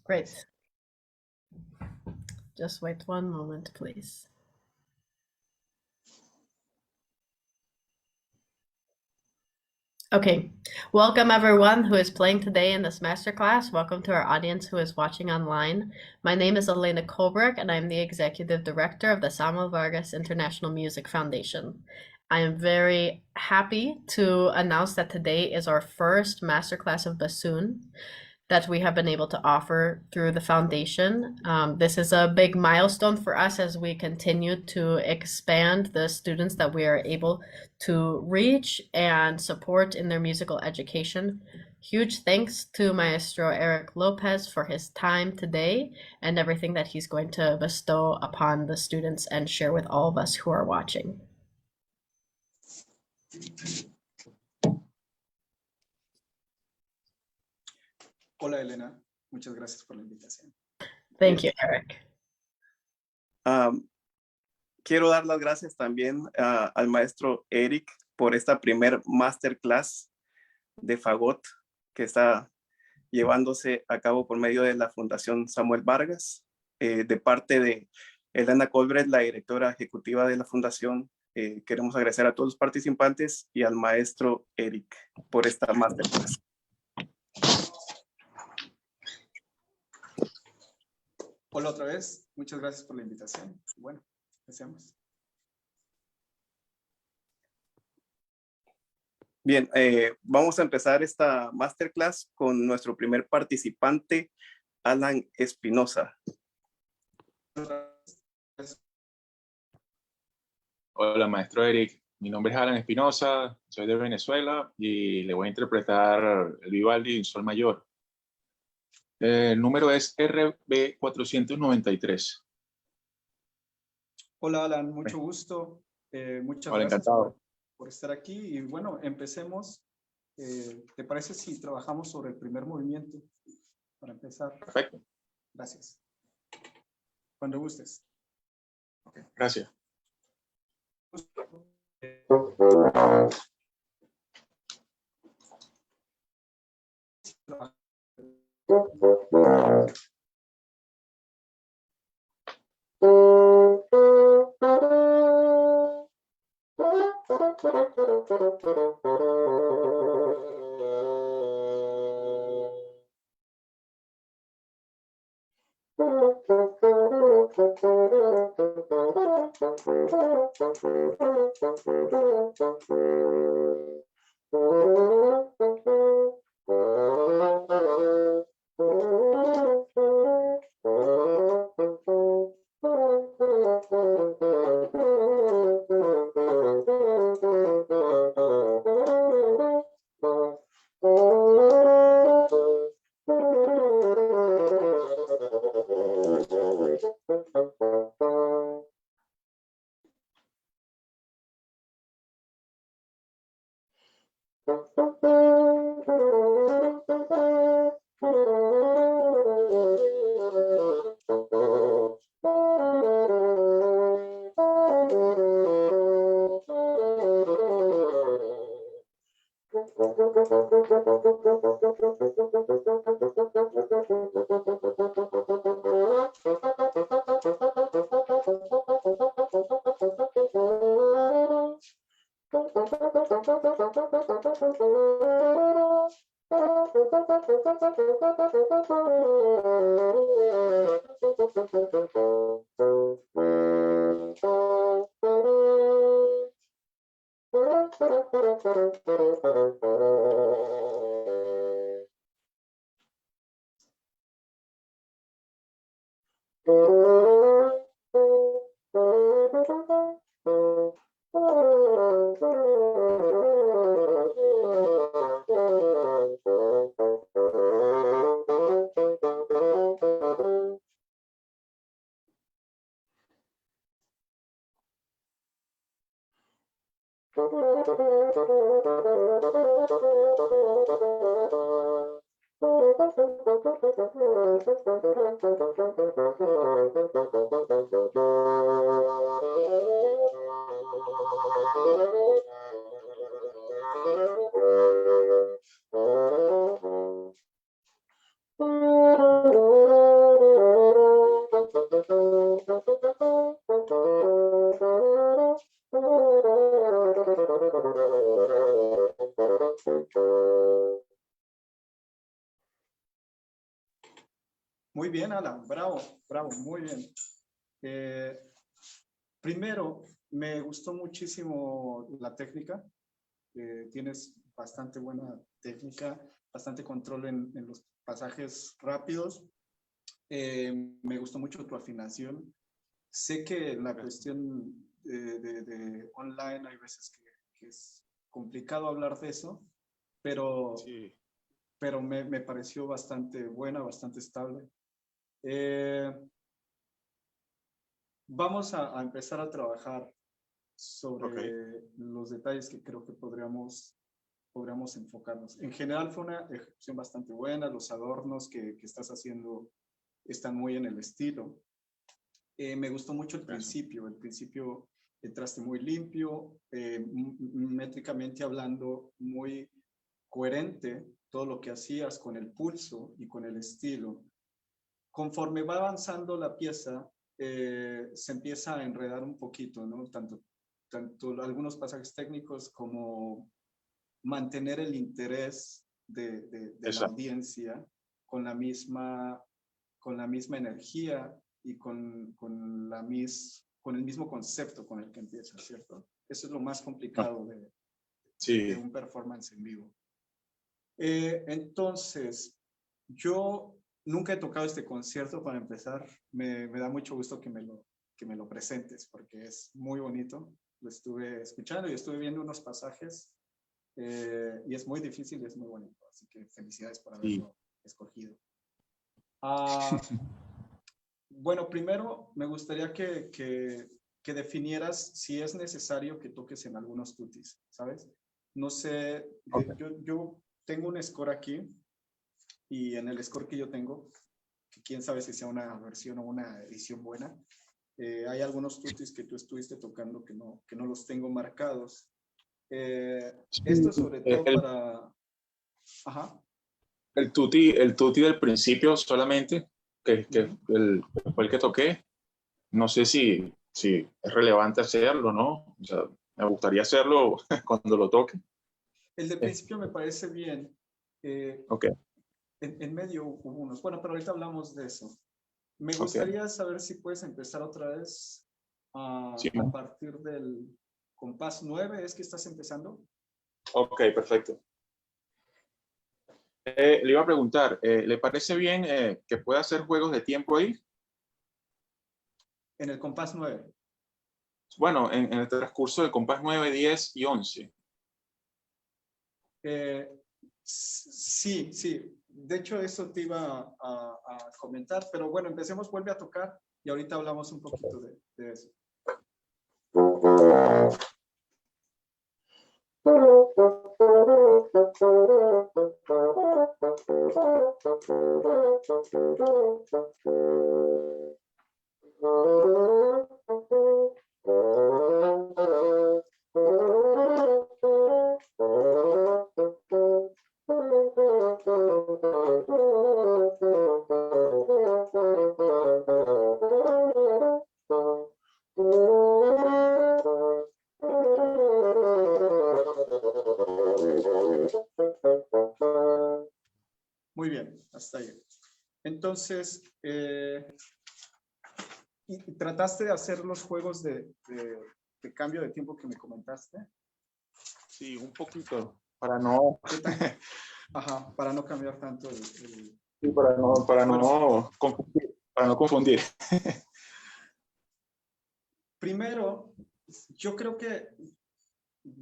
Great. Just wait one moment, please. Okay, welcome everyone who is playing today in this masterclass. Welcome to our audience who is watching online. My name is Elena Kolberg and I'm the Executive Director of the Samuel Vargas International Music Foundation. I am very happy to announce that today is our first masterclass of bassoon that we have been able to offer through the foundation. This is a big milestone for us as we continue to expand the students that we are able to reach and support in their musical education. Huge thanks to Maestro Eric Lopez for his time today and everything that he's going to bestow upon the students and share with all of us who are watching. Hola, Elena. Muchas gracias por la invitación. Thank you, Eric. Quiero dar las gracias también al maestro Eric por esta primer masterclass de fagot que está llevándose a cabo por medio de la Fundación Samuel Vargas, de parte de Elena Kolberg, la directora ejecutiva de la Fundación. Queremos agradecer a todos los participantes y al maestro Eric por esta masterclass. Hola otra vez, muchas gracias por la invitación. Bueno, empecemos. Bien, vamos a empezar esta masterclass con nuestro primer participante, Alan Espinosa. Hola, maestro Eric. Mi nombre es Alan Espinosa, soy de Venezuela y le voy a interpretar el Vivaldi en Sol Mayor. El número es RB 493. Hola, Alan, mucho gusto. Muchas Hola, gracias encantado. por estar aquí. Y bueno, empecemos. ¿Te parece si trabajamos sobre el primer movimiento? Para empezar. Perfecto. Gracias. Cuando gustes. Okay, gracias. Muy bien, Alan, bravo, bravo, muy bien. Primero, me gustó muchísimo la técnica. Tienes bastante buena técnica, bastante control en los pasajes rápidos. Me gustó mucho tu afinación. Sé que la cuestión de online hay veces que es complicado hablar de eso, pero, Sí. pero me pareció bastante buena, bastante estable. Vamos a empezar a trabajar sobre los detalles que creo que podríamos enfocarnos. En general fue una ejecución bastante buena, los adornos que estás haciendo están muy en el estilo. Me gustó mucho el principio entraste muy limpio, métricamente hablando muy coherente todo lo que hacías con el pulso y con el estilo. Conforme va avanzando la pieza, se empieza a enredar un poquito, ¿no? Tanto algunos pasajes técnicos como mantener el interés de la audiencia con la misma energía y con el mismo concepto con el que empieza, ¿cierto? Eso es lo más complicado de un performance en vivo. Entonces, yo nunca he tocado este concierto para empezar. Me da mucho gusto que me lo presentes porque es muy bonito. Lo estuve escuchando y estuve viendo unos pasajes y es muy difícil y es muy bonito. Así que felicidades por haberlo escogido. Bueno, primero me gustaría que definieras si es necesario que toques en algunos tutis, ¿sabes? No sé, yo tengo un score aquí y en el score que yo tengo, que quién sabe si sea una versión o una edición buena, hay algunos tutis que tú estuviste tocando que no los tengo marcados. Esto sobre todo para... Ajá. El tutti del principio solamente, que fue el que toqué. No sé si es relevante hacerlo, ¿no? O sea, me gustaría hacerlo cuando lo toque. El de principio me parece bien. Ok. En medio hubo unos. Bueno, pero ahorita hablamos de eso. Me gustaría saber si puedes empezar otra vez a partir del compás 9. ¿Es que estás empezando? Ok, perfecto. Le iba a preguntar, ¿le parece bien que pueda hacer juegos de tiempo ahí? En el compás 9. Bueno, en el transcurso del compás 9, 10 y 11. Sí, sí. De hecho, eso te iba a comentar, pero bueno, empecemos, vuelve a tocar y ahorita hablamos un poquito de eso. Muy bien, hasta ahí. Entonces, ¿y trataste de hacer los juegos de cambio de tiempo que me comentaste? Sí, un poquito, para no... Ajá, para no cambiar tanto Sí, para no confundir. Primero, yo creo que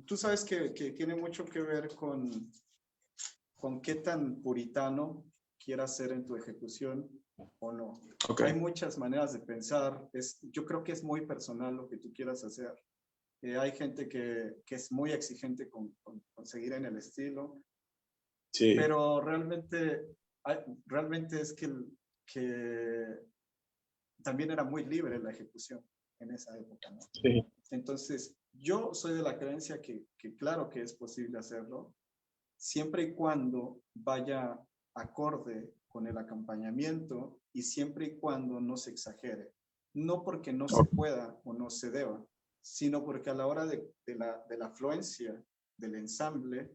tú sabes que tiene mucho que ver con qué tan puritano quieras ser en tu ejecución o no. Okay. Hay muchas maneras de pensar. Yo creo que es muy personal lo que tú quieras hacer. Hay gente que es muy exigente con seguir en el estilo. Sí. Pero realmente es que también era muy libre la ejecución en esa época, ¿no? Sí. Entonces, yo soy de la creencia que claro que es posible hacerlo, siempre y cuando vaya acorde con el acompañamiento y siempre y cuando no se exagere. No porque no se pueda o no se deba, sino porque a la hora de la afluencia del ensamble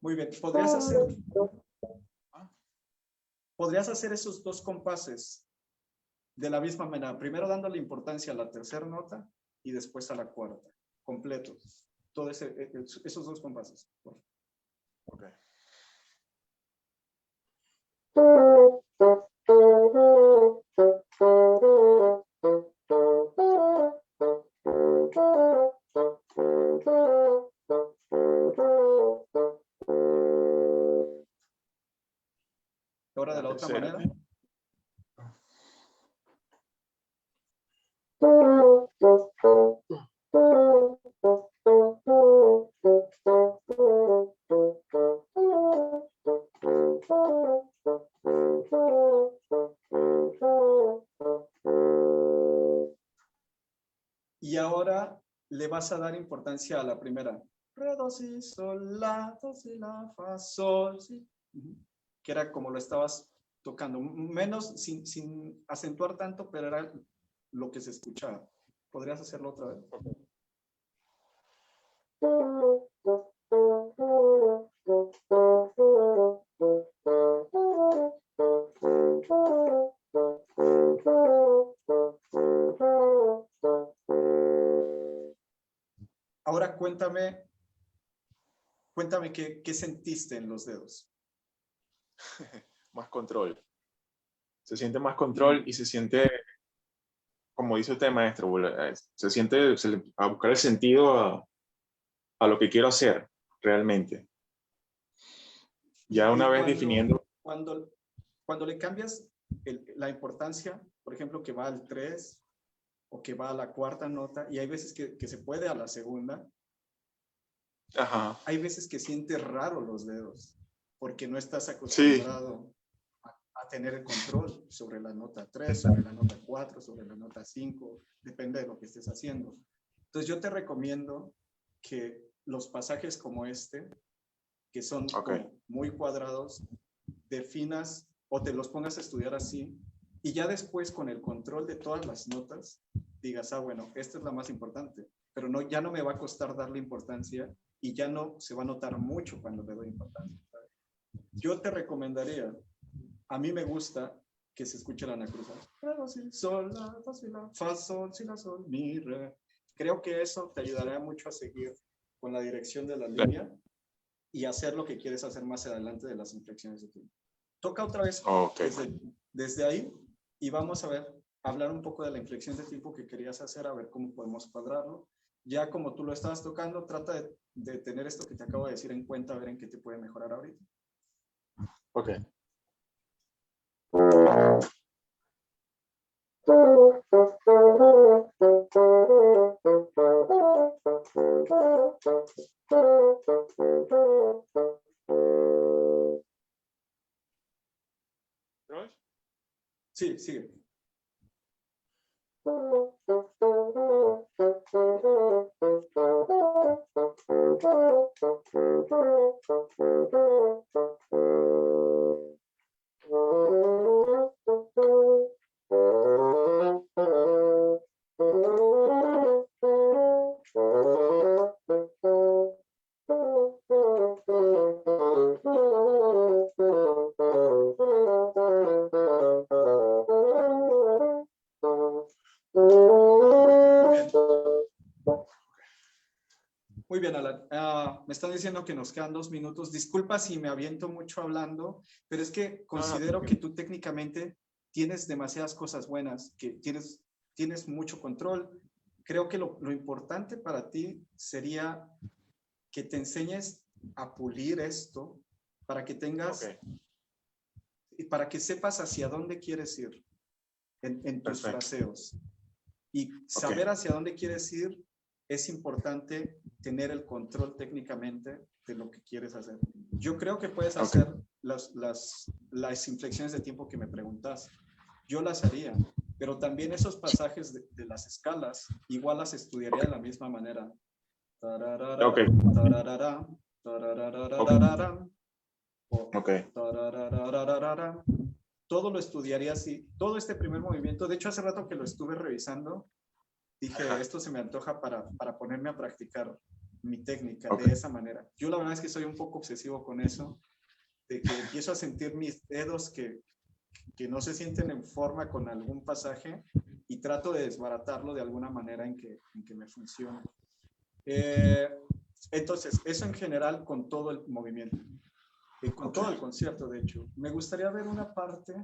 Muy bien. Podrías hacer esos dos compases de la misma manera. Primero dándole importancia a la tercera nota y después a la cuarta. Completos. Esos dos compases. Ok. Ahora de la otra tercera. manera. Y ahora le vas a dar importancia a la primera. Re, do, si, sol, la, do, si, la, fa, sol, si. Que era como lo estabas tocando. Menos, sin acentuar tanto, pero era lo que se escuchaba. ¿Podrías hacerlo otra vez? Ahora cuéntame qué sentiste en los dedos. Más control. Se siente más control y se siente, como dice usted, maestro, se siente a buscar el sentido a lo que quiero hacer realmente. Ya una vez definiendo. Cuando le cambias la importancia, por ejemplo, que va al 3 o que va a la cuarta nota, y hay veces que se puede a la segunda, Ajá. hay veces que sientes raro los dedos, porque no estás acostumbrado a tener el control sobre la nota 3, sobre la nota 4, sobre la nota 5, depende de lo que estés haciendo. Entonces yo te recomiendo que los pasajes como este, que son como muy cuadrados, definas o te los pongas a estudiar así, y ya después con el control de todas las notas, digas, bueno, esta es la más importante, pero ya no me va a costar darle importancia y ya no se va a notar mucho cuando le doy importancia, ¿sabes? Yo te recomendaría, a mí me gusta que se escuche la anacruza. Sol, la, do, si, la, fa, sol, si, la, sol, mi, re. Creo que eso te ayudará mucho a seguir con la dirección de la línea y hacer lo que quieres hacer más adelante de las inflexiones de tiempo. Toca otra vez desde ahí y vamos a hablar un poco de la inflexión de tiempo que querías hacer, a ver cómo podemos cuadrarlo. Ya como tú lo estabas tocando, trata de tener esto que te acabo de decir en cuenta, a ver en qué te puede mejorar ahorita. Ok. Sí, sigue. Muy bien, Alan. Me están diciendo que nos quedan 2 minutos. Disculpa si me aviento mucho hablando, pero es que considero que tú técnicamente tienes demasiadas cosas buenas, que tienes mucho control. Creo que lo importante para ti sería que te enseñes a pulir esto para que tengas y para que sepas hacia dónde quieres ir en tus fraseos. Y saber hacia dónde quieres ir es importante tener el control técnicamente de lo que quieres hacer. Yo creo que puedes hacer las inflexiones de tiempo que me preguntas. Yo las haría, pero también esos pasajes de las escalas, igual las estudiaría de la misma manera. Todo lo estudiaría así, todo este primer movimiento. De hecho, hace rato que lo estuve revisando, dije, Ajá. esto se me antoja para ponerme a practicar mi técnica Ok. de esa manera. Yo la verdad es que soy un poco obsesivo con eso, de que empiezo a sentir mis dedos que no se sienten en forma con algún pasaje y trato de desbaratarlo de alguna manera en que me funcione. Entonces, eso en general con todo el movimiento, con Ok. todo el concierto, de hecho. Me gustaría ver una parte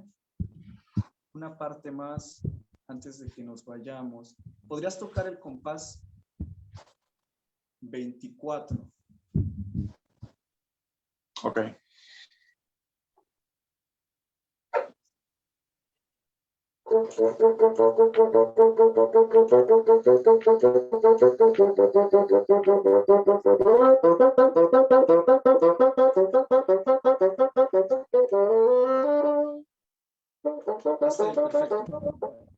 más antes de que nos vayamos. ¿Podrías tocar el compás 24? Ok. Hasta ahí, perfecto.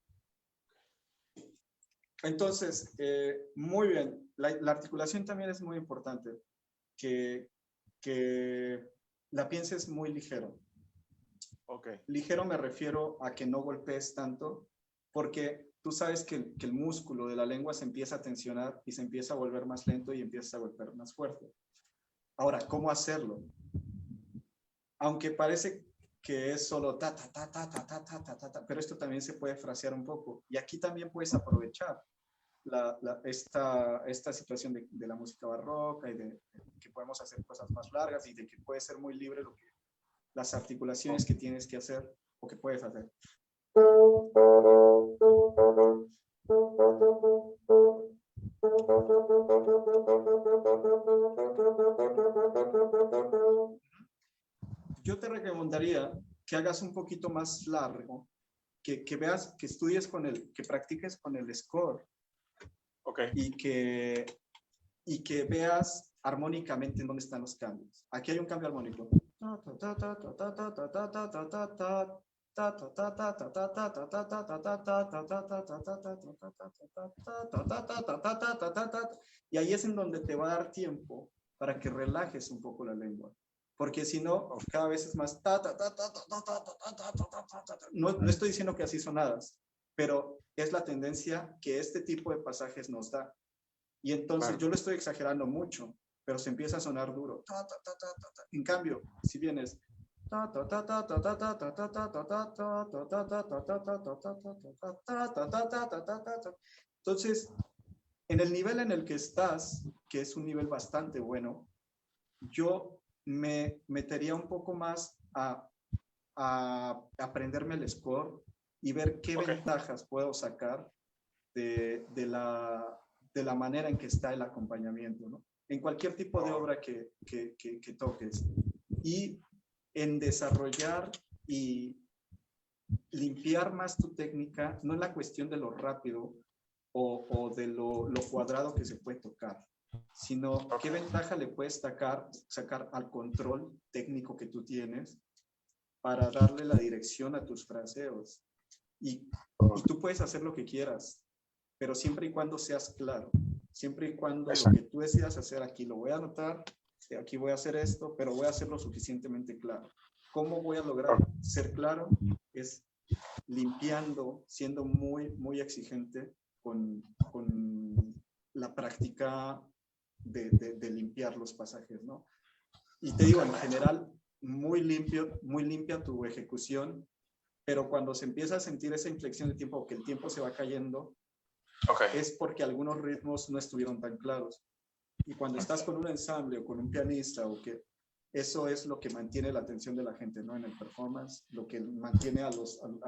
Entonces, muy bien. La articulación también es muy importante. Que la pienses muy ligero. Ok. Ligero me refiero a que no golpees tanto, porque tú sabes que el músculo de la lengua se empieza a tensionar y se empieza a volver más lento y empieza a golpear más fuerte. Ahora, ¿cómo hacerlo? Aunque parece que es solo ta, ta, ta, ta, ta, ta, ta, ta, ta, ta, pero esto también se puede frasear un poco. Y aquí también puedes aprovechar esta situación de la música barroca y de que podemos hacer cosas más largas y de que puede ser muy libre las articulaciones que tienes que hacer o que puedes hacer. Yo te recomendaría que hagas un poquito más largo, que veas, que estudies que practiques con el score. Ok. Y que veas armónicamente en dónde están los cambios. Aquí hay un cambio armónico. Y ahí es en donde te va a dar tiempo para que relajes un poco la lengua. Porque si no, cada vez es más no estoy diciendo que así sonadas, pero es la tendencia que este tipo de pasajes nos da. Y entonces yo lo estoy exagerando mucho, pero se empieza a sonar duro. En cambio, si vienes entonces, en el nivel en el que estás, que es un nivel bastante bueno, yo me metería un poco más a aprenderme el score y ver qué ventajas puedo sacar de la manera en que está el acompañamiento, ¿no? En cualquier tipo de obra que toques. Y en desarrollar y limpiar más tu técnica, no en la cuestión de lo rápido o de lo cuadrado que se puede tocar, sino qué ventaja le puedes sacar al control técnico que tú tienes para darle la dirección a tus fraseos. Y tú puedes hacer lo que quieras, pero siempre y cuando seas claro, siempre y cuando lo que tú decidas hacer aquí lo voy a anotar, aquí voy a hacer esto, pero voy a hacerlo suficientemente claro. ¿Cómo voy a lograr ser claro? Es limpiando, siendo muy, muy exigente con la práctica de limpiar los pasajes, ¿no? Y te digo, en general, muy limpia tu ejecución, pero cuando se empieza a sentir esa inflexión de tiempo, que el tiempo se va cayendo, es porque algunos ritmos no estuvieron tan claros. Y cuando estás con un ensamble o con un pianista, o que eso es lo que mantiene la atención de la gente, ¿no? En el performance, lo que mantiene a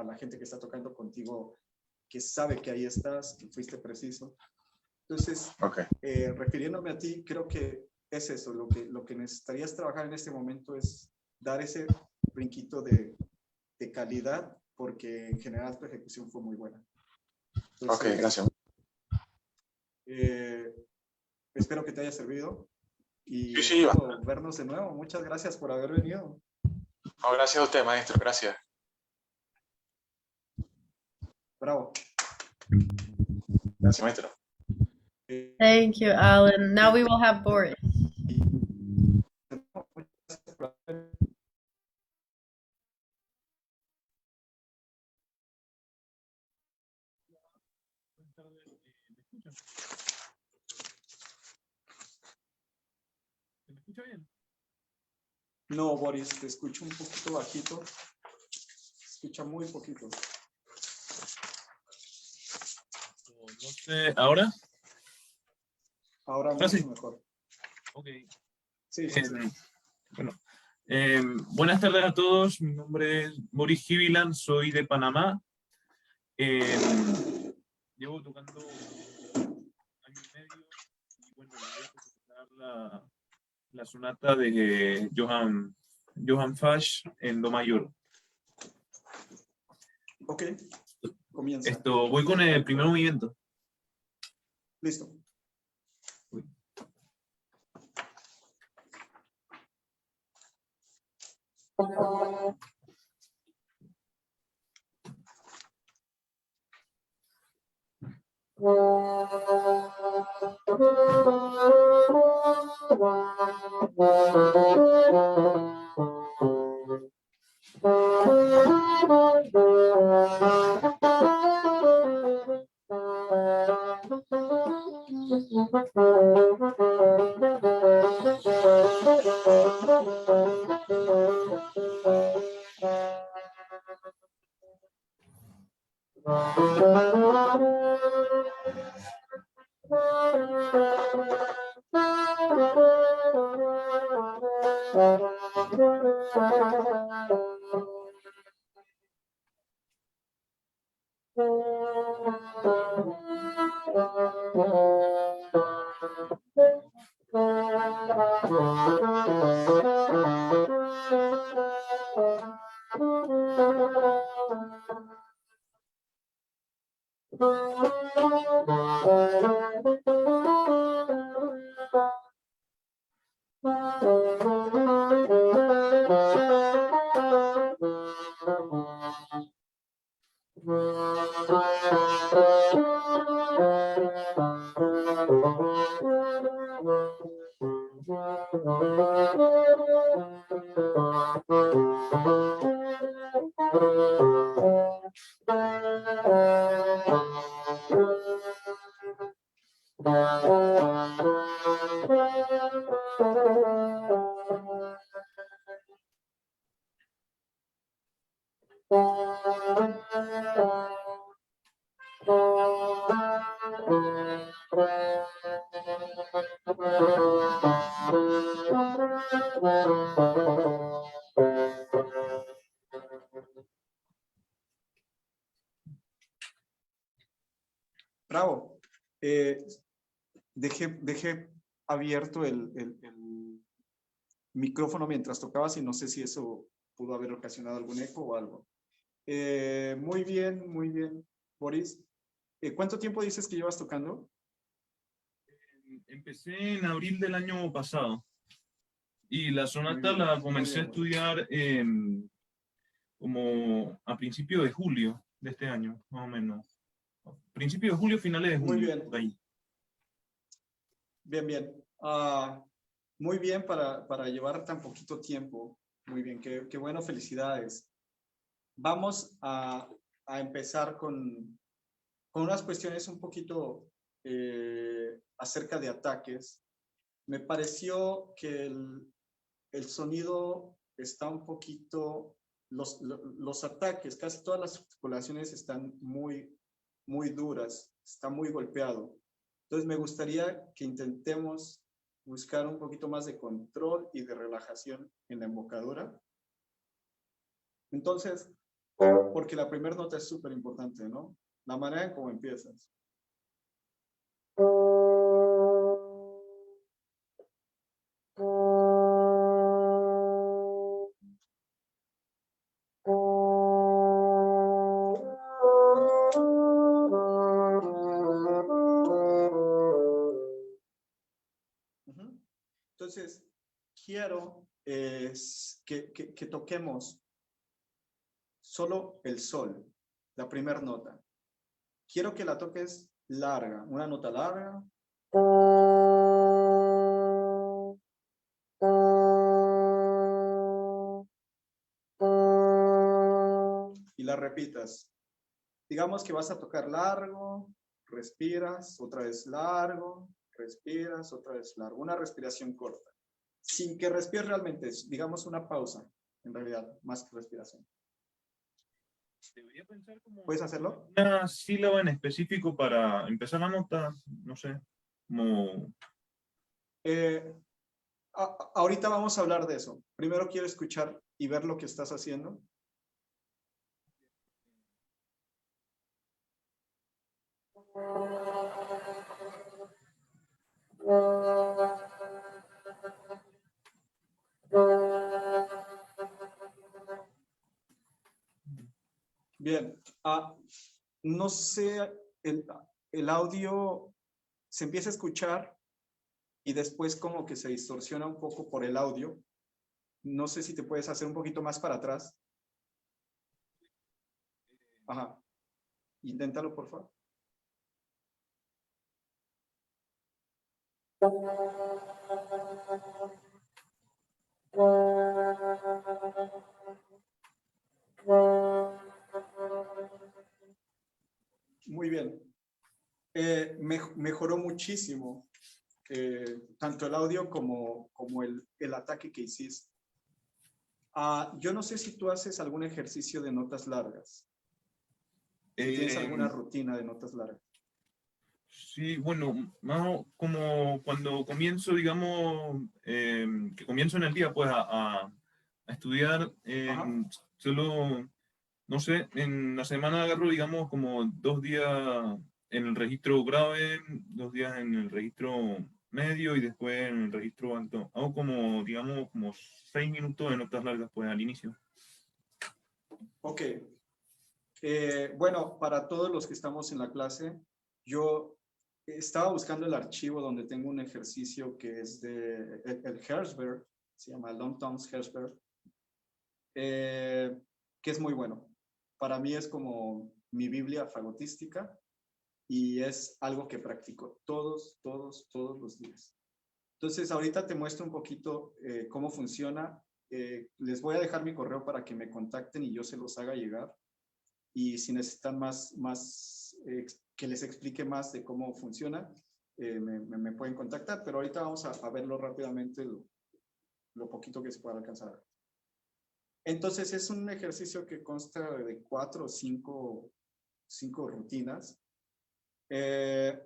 la gente que está tocando contigo, que sabe que ahí estás, que fuiste preciso. Entonces, refiriéndome a ti, creo que es eso, lo que necesitarías trabajar en este momento es dar ese brinquito de calidad, porque en general tu ejecución fue muy buena. Entonces, gracias. Espero que te haya servido y Sí, espero vernos de nuevo. Muchas gracias por haber venido. No, gracias a usted, maestro. Gracias. Bravo. Gracias, maestro. Thank you, Alan. Now we will have Boris. ¿Me escucha bien? No, Boris, te escucho un poquito bajito. Se escucha muy poquito. No sé, ¿ahora? Ahora Ahora sí. mucho mejor. Ok. Sí, sí, sí. Bueno, buenas tardes a todos. Mi nombre es Boris Hivilan, soy de Panamá. Llevo tocando año y medio y bueno, les voy a presentar la sonata de Johann Fasch en do mayor. Ok, comienza. Voy con el primer movimiento. Listo. Bravo. Dejé abierto el micrófono mientras tocabas y no sé si eso pudo haber ocasionado algún eco o algo. Muy bien, Boris. ¿Cuánto tiempo dices que llevas tocando? Empecé en abril del año pasado y la sonata Muy bien, la muy comencé a bien, Boris. estudiar como a principios de julio de este año, más o menos. Principios de julio, finales de Muy junio, bien. por ahí. Bien. Muy bien para llevar tan poquito tiempo. Muy bien, qué bueno, felicidades. Vamos a empezar con unas cuestiones un poquito acerca de ataques. Me pareció que el sonido está un poquito, los ataques, casi todas las articulaciones están muy duras, está muy golpeado. Entonces me gustaría que intentemos buscar un poquito más de control y de relajación en la embocadura. Entonces, porque la primera nota es súper importante, ¿no? La manera en cómo empiezas. Entonces, quiero que toquemos solo el sol, la primera nota. Quiero que la toques larga, una nota larga. Y la repitas. Digamos que vas a tocar largo respiras, otra vez largo, respiras, otra vez largo. Una respiración corta, sin que respires realmente, digamos una pausa, en realidad, más que respiración. Debería pensar como ¿Puedes hacerlo? una sílaba en específico para empezar la nota, no sé, como... Ahorita vamos a hablar de eso. Primero quiero escuchar y ver lo que estás haciendo. Bien, no sé, el audio se empieza a escuchar y después como que se distorsiona un poco por el audio. No sé si te puedes hacer un poquito más para atrás. Ajá. Inténtalo, por favor. Muy bien. Mejoró muchísimo tanto el audio como el ataque que hiciste. Yo no sé si tú haces algún ejercicio de notas largas. Si ¿Tienes alguna rutina de notas largas? Sí, bueno, más como cuando comienzo, digamos, que comienzo en el día, pues a estudiar, Ajá. solo, no sé, en la semana agarro, digamos, como 2 días en el registro grave, 2 días en el registro medio y después en el registro alto. Hago como, digamos, como 6 minutos de notas largas, pues al inicio. Ok. Bueno, para todos los que estamos en la clase, yo estaba buscando el archivo donde tengo un ejercicio que es de el Herzberg, se llama Long Tones Herzberg, que es muy bueno. Para mí es como mi Biblia fagotística y es algo que practico todos los días. Entonces, ahorita te muestro un poquito cómo funciona. Les voy a dejar mi correo para que me contacten y yo se los haga llegar. Y si necesitan que les explique más de cómo funciona, me pueden contactar, pero ahorita vamos a verlo rápidamente, lo poquito que se pueda alcanzar. Entonces es un ejercicio que consta de 4 o 5 rutinas, que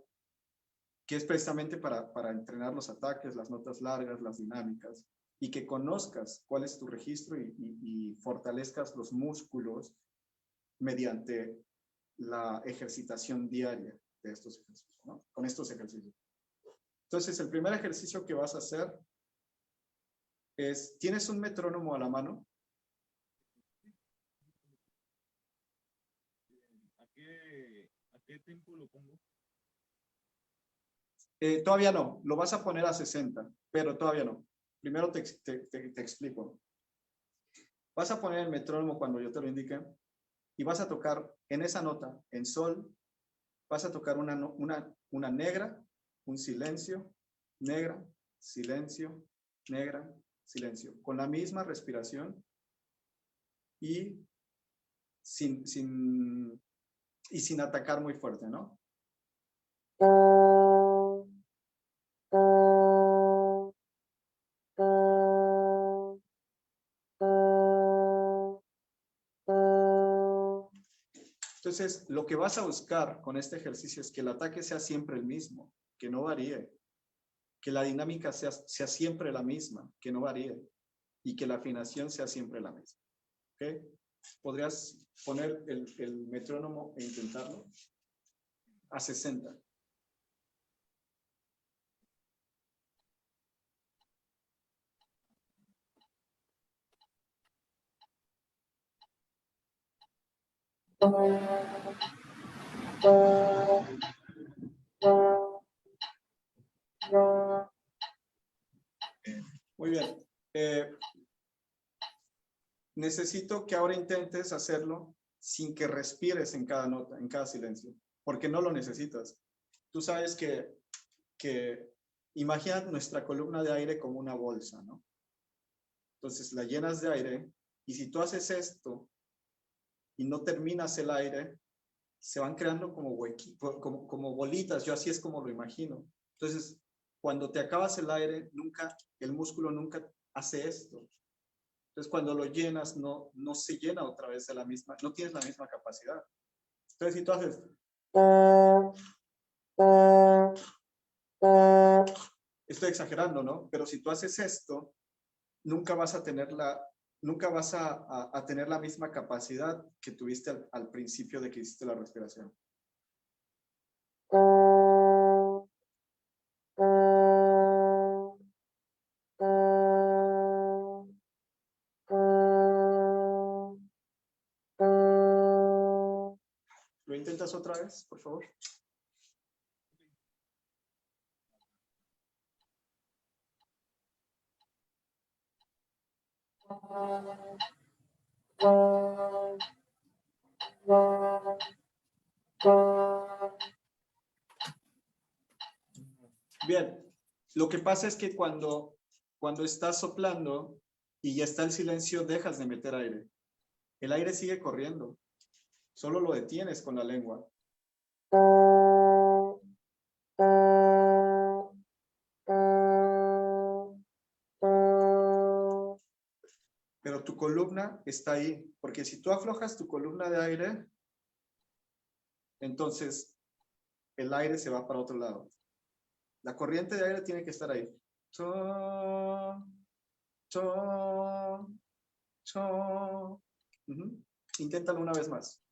es precisamente para entrenar los ataques, las notas largas, las dinámicas, y que conozcas cuál es tu registro y fortalezcas los músculos mediante la ejercitación diaria de estos ejercicios, ¿no? Con estos ejercicios. Entonces, el primer ejercicio que vas a hacer es, ¿tienes un metrónomo a la mano? ¿A qué tiempo lo pongo? Todavía no, lo vas a poner a 60, pero todavía no. Primero te explico. Vas a poner el metrónomo cuando yo te lo indique y vas a tocar en esa nota, en sol, vas a tocar una negra, un silencio, negra, silencio, negra, silencio, con la misma respiración y sin atacar muy fuerte, ¿no? Entonces, lo que vas a buscar con este ejercicio es que el ataque sea siempre el mismo, que no varíe, que la dinámica sea siempre la misma, que no varíe, y que la afinación sea siempre la misma. ¿Ok? ¿Podrías poner el metrónomo e intentarlo? A 60. Muy bien. Necesito que ahora intentes hacerlo sin que respires en cada nota, en cada silencio, porque no lo necesitas. Tú sabes que imagina nuestra columna de aire como una bolsa, ¿no? Entonces la llenas de aire y si tú haces esto y no terminas el aire, se van creando como como bolitas. Yo así es como lo imagino. Entonces, cuando te acabas el aire, el músculo nunca hace esto. Entonces, cuando lo llenas, no se llena otra vez no tienes la misma capacidad. Entonces, si tú haces... Estoy exagerando, ¿no? Pero si tú haces esto, nunca vas a tener la misma capacidad que tuviste al principio de que hiciste la respiración. ¿Lo intentas otra vez, por favor? Bien, lo que pasa es que cuando estás soplando y ya está el silencio, dejas de meter aire. El aire sigue corriendo, solo lo detienes con la lengua. Pero tu columna está ahí, porque si tú aflojas tu columna de aire, entonces el aire se va para otro lado. La corriente de aire tiene que estar ahí. Inténtalo una vez más.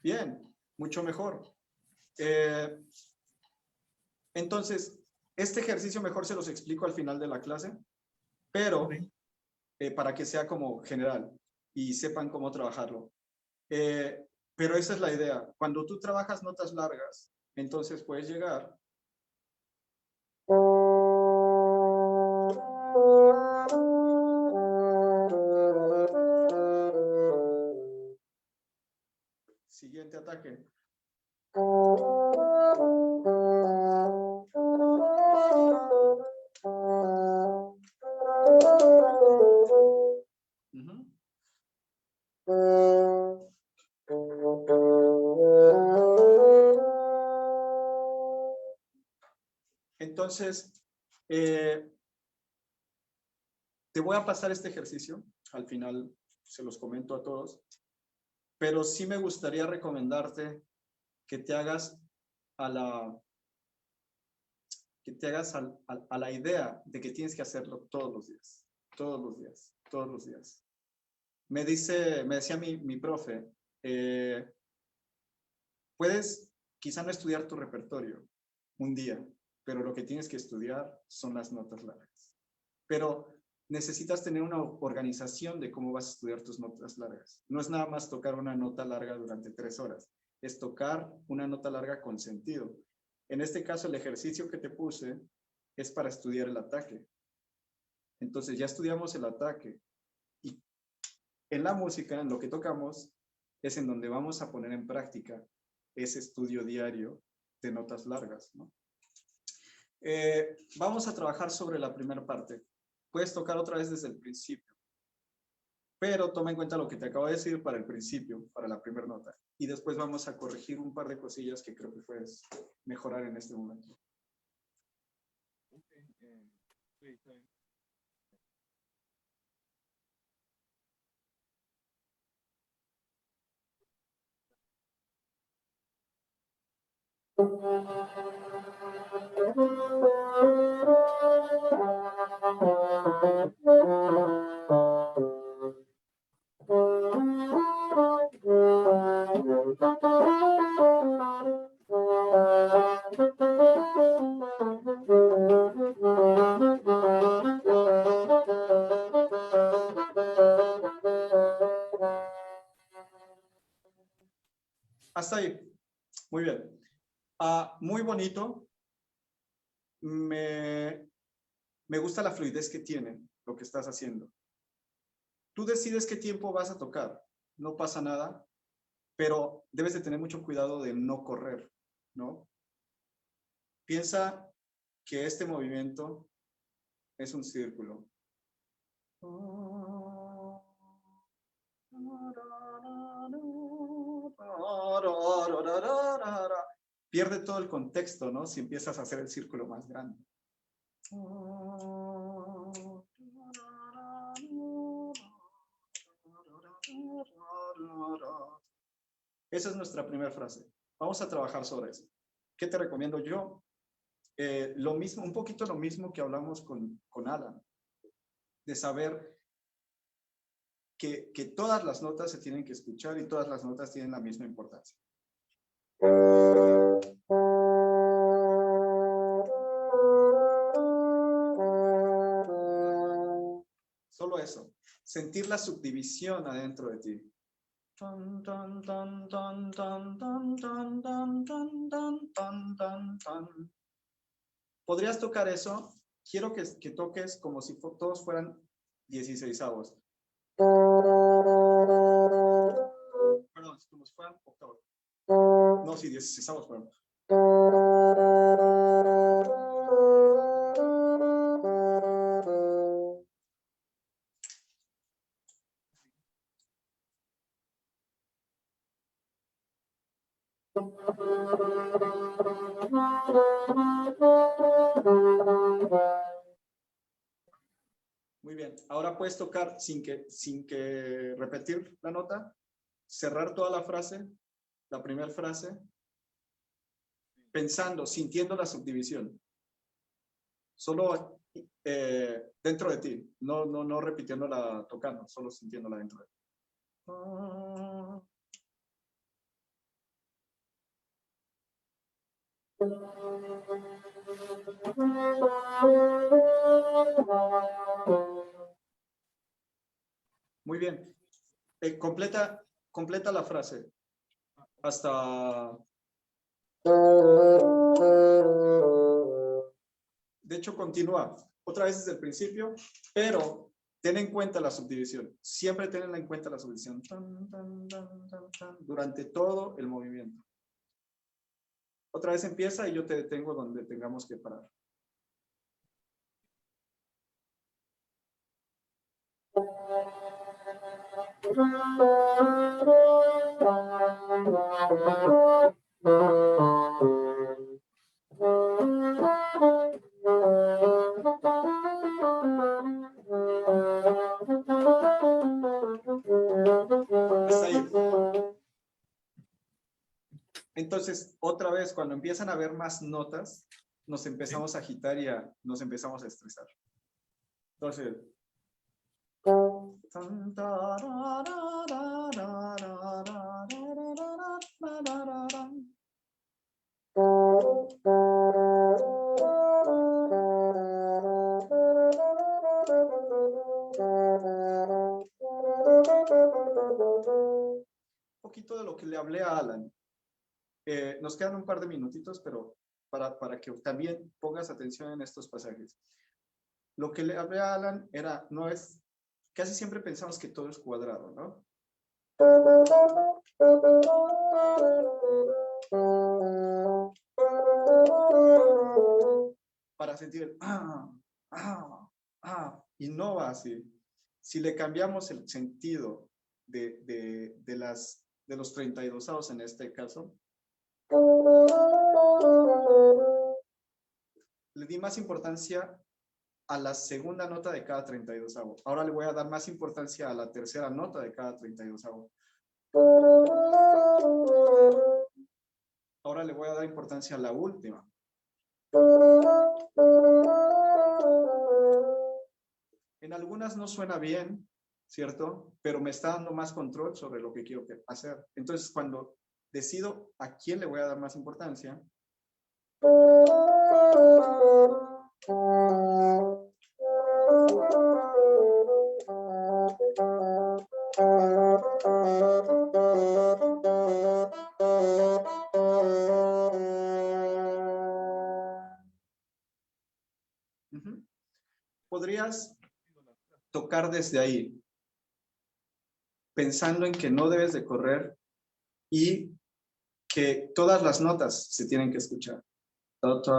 Bien, mucho mejor. Entonces, este ejercicio mejor se los explico al final de la clase, pero para que sea como general y sepan cómo trabajarlo. Pero esa es la idea. Cuando tú trabajas notas largas, entonces puedes llegar siguiente ataque. Entonces, te voy a pasar este ejercicio. Al final se los comento a todos. Pero sí me gustaría recomendarte que te hagas a la idea de que tienes que hacerlo todos los días. Todos los días. Todos los días. Me decía mi profe, puedes quizá no estudiar tu repertorio un día, pero lo que tienes que estudiar son las notas largas. Pero necesitas tener una organización de cómo vas a estudiar tus notas largas. No es nada más tocar una nota larga durante 3 horas, es tocar una nota larga con sentido. En este caso, el ejercicio que te puse es para estudiar el ataque. Entonces ya estudiamos el ataque. Y en la música, en lo que tocamos, es en donde vamos a poner en práctica ese estudio diario de notas largas, ¿no? Vamos a trabajar sobre la primera parte. Puedes tocar otra vez desde el principio, pero toma en cuenta lo que te acabo de decir para el principio, para la primera nota. Y después vamos a corregir un par de cosillas que creo que puedes mejorar en este momento. Hasta ahí. Muy bien. Muy bonito. Me gusta la fluidez que tiene lo que estás haciendo. Tú decides qué tiempo vas a tocar. no pasa nada, pero debes de tener mucho cuidado de no correr, ¿no? Piensa que este movimiento es un círculo. Pierde todo el contexto, ¿no? Si empiezas a hacer el círculo más grande. Esa es nuestra primera frase. Vamos a trabajar sobre eso. ¿Qué te recomiendo yo? Lo mismo, un poquito lo mismo que hablamos con Alan, de saber que todas las notas se tienen que escuchar y todas las notas tienen la misma importancia. Solo eso, sentir la subdivisión adentro de ti. ¿Podrías tocar eso? Quiero que toques como si todos fueran 16avos. Perdón, como si fueran octavos. No, sí, 16avos, perdón. Muy bien, ahora puedes tocar sin que repetir la nota, cerrar toda la frase, la primera frase, pensando, sintiendo la subdivisión. Solo dentro de ti, no repitiéndola tocando, solo sintiéndola dentro de ti. Muy bien. Completa la frase. Hasta... De hecho, continúa. Otra vez desde el principio, pero ten en cuenta la subdivisión. Siempre ten en cuenta la subdivisión. Durante todo el movimiento. Otra vez empieza y yo te detengo donde tengamos que parar. Hasta ahí. Entonces, otra vez, cuando empiezan a haber más notas, nos empezamos a agitar y nos empezamos a estresar. Entonces... Un poquito de lo que le hablé a Alan. Nos quedan un par de minutitos, pero para que también pongas atención en estos pasajes. Lo que le hablé a Alan era, casi siempre pensamos que todo es cuadrado, ¿no? Para sentir, y no va así. Si le cambiamos el sentido de los 32avos en este caso, le di más importancia a la segunda nota de cada 32avo. Ahora le voy a dar más importancia a la tercera nota de cada 32avo. Ahora le voy a dar importancia a la última. En algunas no suena bien, ¿cierto? Pero me está dando más control sobre lo que quiero hacer. Entonces, cuando decido a quién le voy a dar más importancia, podrías tocar desde ahí, pensando en que no debes de correr y que todas las notas se tienen que escuchar. Aunque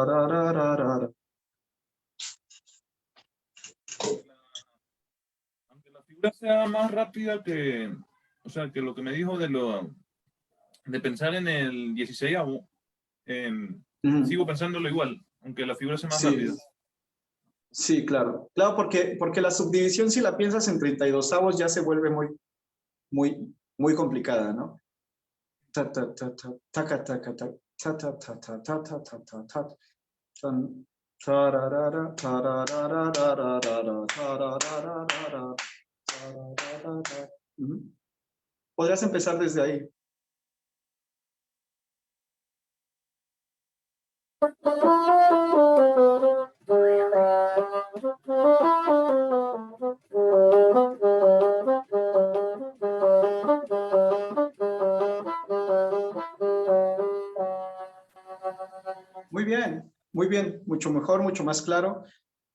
la figura sea más rápida que, o sea, que lo que me dijo de pensar en el 16avo, sigo pensándolo igual, aunque la figura sea más rápida. Sí, claro. Claro, porque la subdivisión, si la piensas en 32avos, ya se vuelve muy complicada, ¿no? Ta, ta, ta, ta, taca, taca, ta, ta, ta, ta, ta, ta, ta, ta, ta, ta, tan, tararara, tarararararara, tararararara, tarararara. Ujú. Podrías empezar desde ahí. Muy bien, mucho mejor, mucho más claro.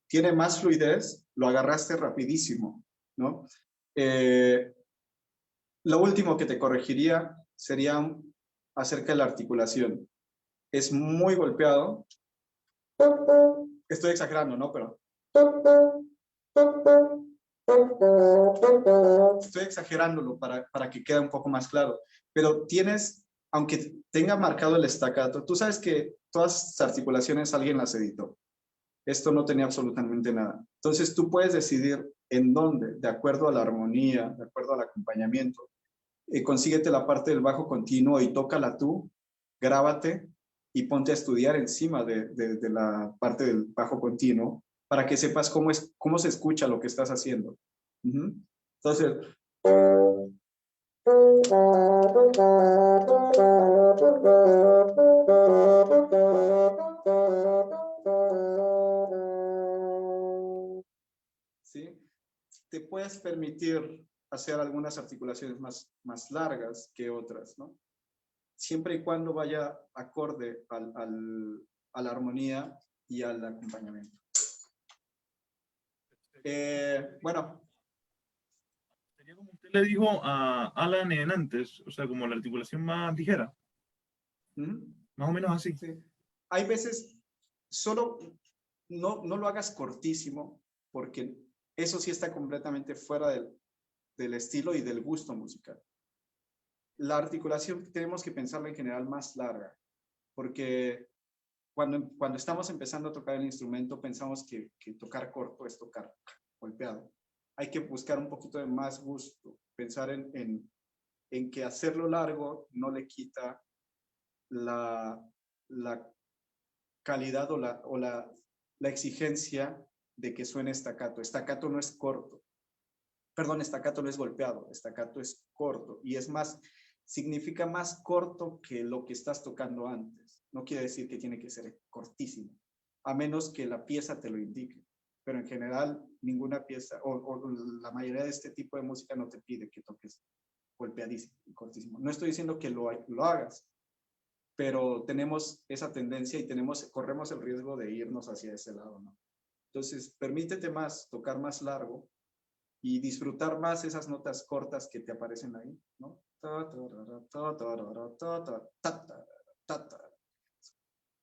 Tiene más fluidez, lo agarraste rapidísimo, ¿no? Lo último que te corregiría sería acerca de la articulación. Es muy golpeado. Estoy exagerando, ¿no? Pero estoy exagerándolo para que quede un poco más claro. Pero tienes, aunque tenga marcado el staccato, tú sabes que todas estas articulaciones alguien las editó. Esto no tenía absolutamente nada. Entonces tú puedes decidir en dónde, de acuerdo a la armonía, de acuerdo al acompañamiento. Consíguete la parte del bajo continuo y tócala tú, grábate y ponte a estudiar encima de la parte del bajo continuo para que sepas cómo se escucha lo que estás haciendo. Entonces, ¿sí? Te puedes permitir hacer algunas articulaciones más largas que otras, ¿no? Siempre y cuando vaya acorde a la armonía y al acompañamiento. Bueno. Sería como usted le dijo a Alan en antes, o sea, como la articulación más ligera. Más o menos así. Sí. Hay veces, solo no lo hagas cortísimo, porque eso sí está completamente fuera del estilo y del gusto musical. La articulación tenemos que pensarla en general más larga, porque cuando estamos empezando a tocar el instrumento pensamos que tocar corto es tocar golpeado. Hay que buscar un poquito de más gusto, pensar en que hacerlo largo no le quita la calidad o la exigencia de que suene staccato. Staccato no es corto. Perdón, staccato no es golpeado, staccato es corto y es más, significa más corto que lo que estás tocando antes. No quiere decir que tiene que ser cortísimo, a menos que la pieza te lo indique. Pero en general, ninguna pieza o la mayoría de este tipo de música no te pide que toques golpeadísimo y cortísimo. No estoy diciendo que lo hagas, pero tenemos esa tendencia y corremos el riesgo de irnos hacia ese lado, ¿no? Entonces, permítete más, tocar más largo y disfrutar más esas notas cortas que te aparecen ahí, ¿no?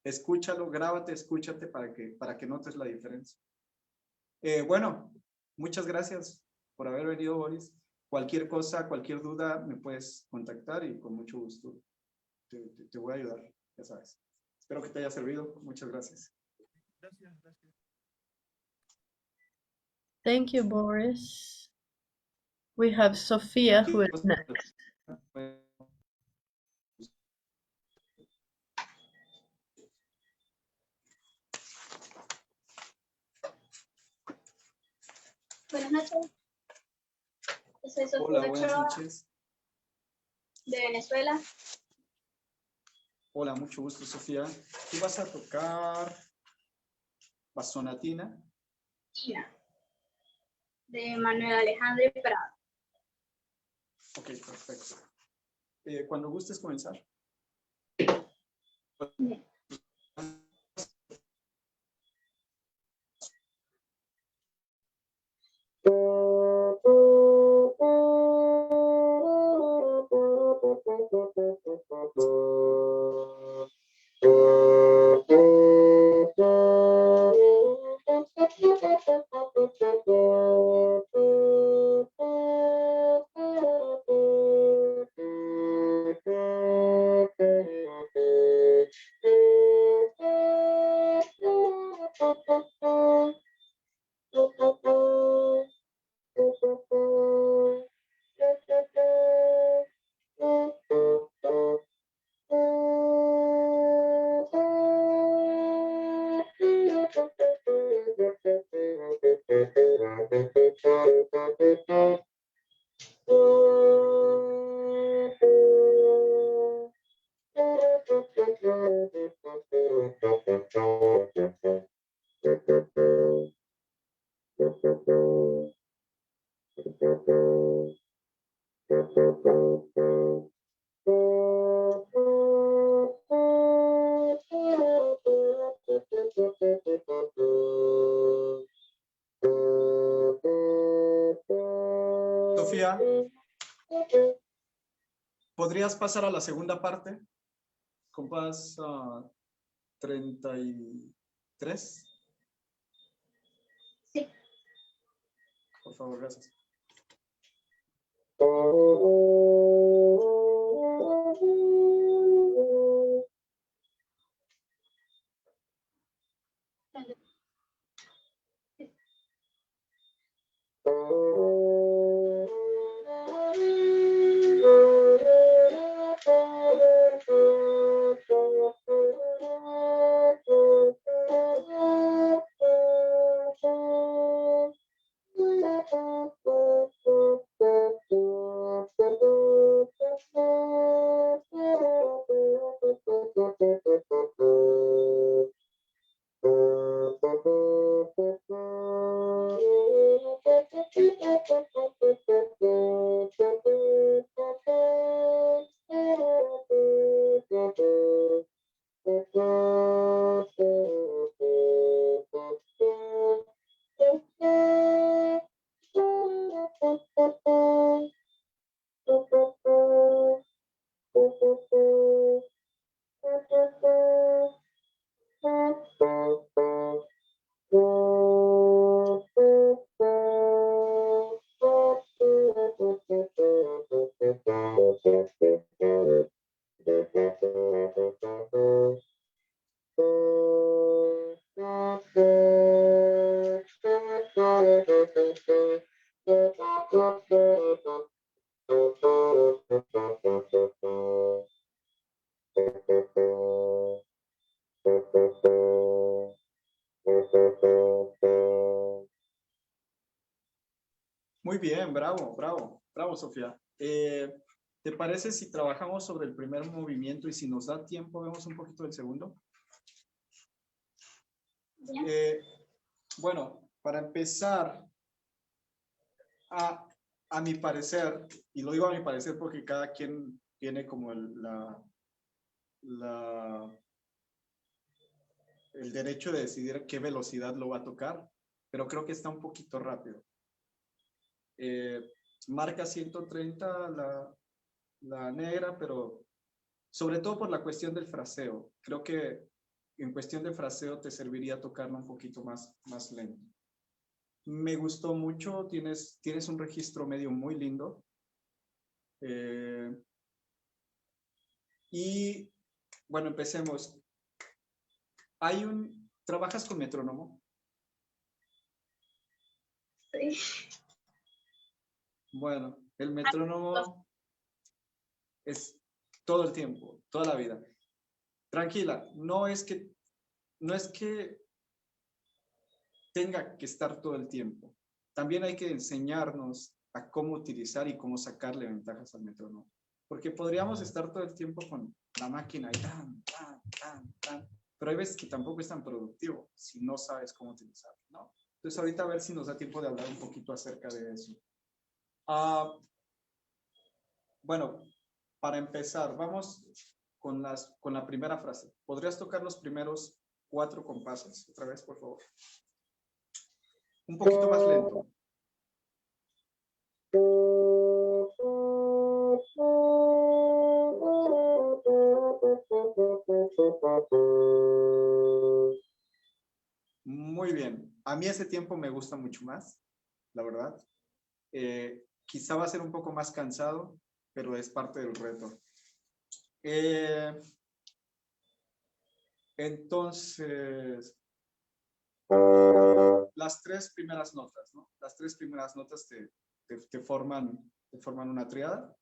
Escúchalo, grábate, escúchate para que notes la diferencia. Bueno, muchas gracias por haber venido, Boris. Cualquier cosa, cualquier duda, me puedes contactar y con mucho gusto te voy a ayudar, ya sabes. Espero que te haya servido. Muchas gracias. Gracias. Thank you, Boris. We have Sophia, who is next. Buenas noches. Yo soy Sofía Hola, buenas Ochoa, noches. de Venezuela. Hola, mucho gusto, Sofía. ¿Tú vas a tocar Sonatina? Ina, de Manuel Alejandro Prado. Ok, perfecto. Cuando gustes comenzar. Bien. Sofía, ¿podrías pasar a la segunda parte? Compás 33. Sí. Por favor, gracias. Muy bien, bravo, bravo, bravo, Sofía. ¿Te parece si trabajamos sobre el primer movimiento y si nos da tiempo vemos un poquito del segundo? Bien. Bueno, para empezar, a mi parecer, y lo digo a mi parecer porque cada quien tiene como el derecho de decidir qué velocidad lo va a tocar, pero creo que está un poquito rápido. Marca 130 la negra, pero sobre todo por la cuestión del fraseo. Creo que en cuestión de fraseo te serviría tocarlo un poquito más lento. Me gustó mucho, tienes un registro medio muy lindo. Y bueno, empecemos. ¿Trabajas con metrónomo? Sí. Bueno, el metrónomo es todo el tiempo, toda la vida. Tranquila, no es que tenga que estar todo el tiempo. También hay que enseñarnos a cómo utilizar y cómo sacarle ventajas al metrónomo. Porque podríamos estar todo el tiempo con la máquina y tan, pero hay veces que tampoco es tan productivo si no sabes cómo utilizarlo, ¿no? Entonces ahorita a ver si nos da tiempo de hablar un poquito acerca de eso. Bueno, para empezar, vamos con la primera frase. ¿Podrías tocar los primeros 4 compases otra vez, por favor? Un poquito más lento. Muy bien. A mí ese tiempo me gusta mucho más, la verdad. Quizá va a ser un poco más cansado, pero es parte del reto. Entonces, las 3 primeras notas, ¿no? Las 3 primeras notas te forman una tríada.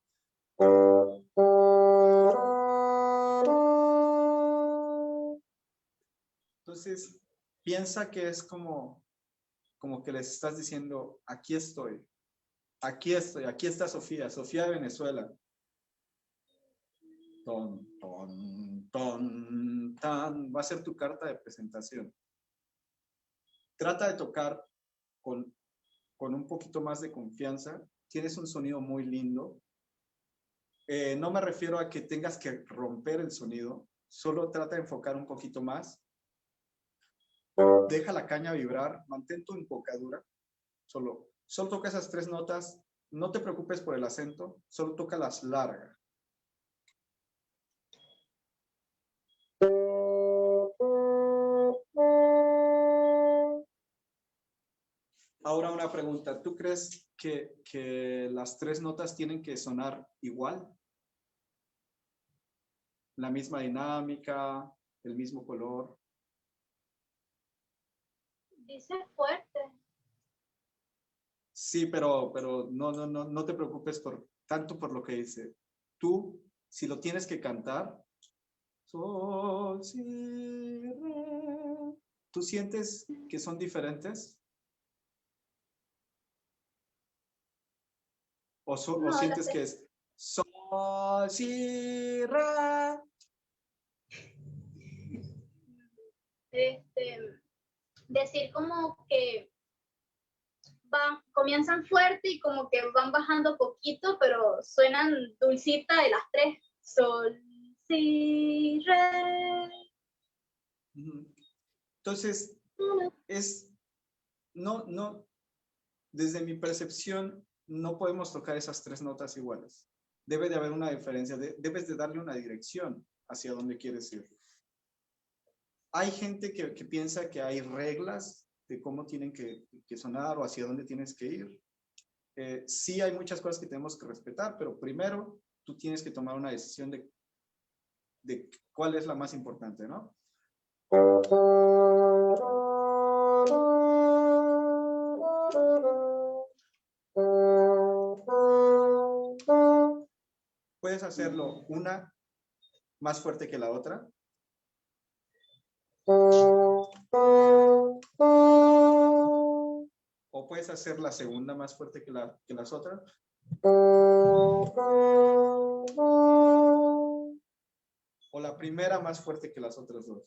Entonces, piensa que es como como que les estás diciendo, aquí estoy, aquí estoy, aquí está Sofía, Sofía de Venezuela. Ton, ton, ton, tan. Va a ser tu carta de presentación. Trata de tocar con un poquito más de confianza. Tienes un sonido muy lindo. No me refiero a que tengas que romper el sonido, solo trata de enfocar un poquito más. Deja la caña vibrar, mantén tu embocadura. Solo toca esas 3 notas. No te preocupes por el acento, solo toca las largas. Ahora una pregunta, ¿tú crees que las 3 notas tienen que sonar igual? ¿La misma dinámica, el mismo color? Dice fuerte. Sí, pero no te preocupes tanto por lo que dice. Tú, si lo tienes que cantar, sol, si, re, ¿tú sientes que son diferentes? ¿O No, sientes que es sol, si, re? Decir como que comienzan fuerte y como que van bajando poquito, pero suenan dulcita de las 3. Sol, si, re. Entonces, desde mi percepción, no podemos tocar esas 3 notas iguales. Debe de haber una diferencia, debes de darle una dirección hacia donde quieres ir. Hay gente que piensa que hay reglas de cómo tienen que sonar o hacia dónde tienes que ir. Sí hay muchas cosas que tenemos que respetar, pero primero tú tienes que tomar una decisión de cuál es la más importante, ¿no? Puedes hacerlo una más fuerte que la otra. O puedes hacer la segunda más fuerte que las otras. O la primera más fuerte que las otras dos.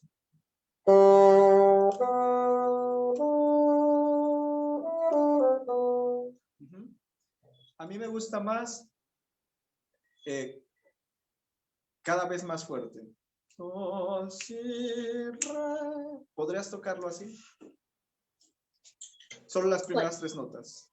A mí me gusta más cada vez más fuerte. ¿Podrías tocarlo así? Solo las primeras 3 notas.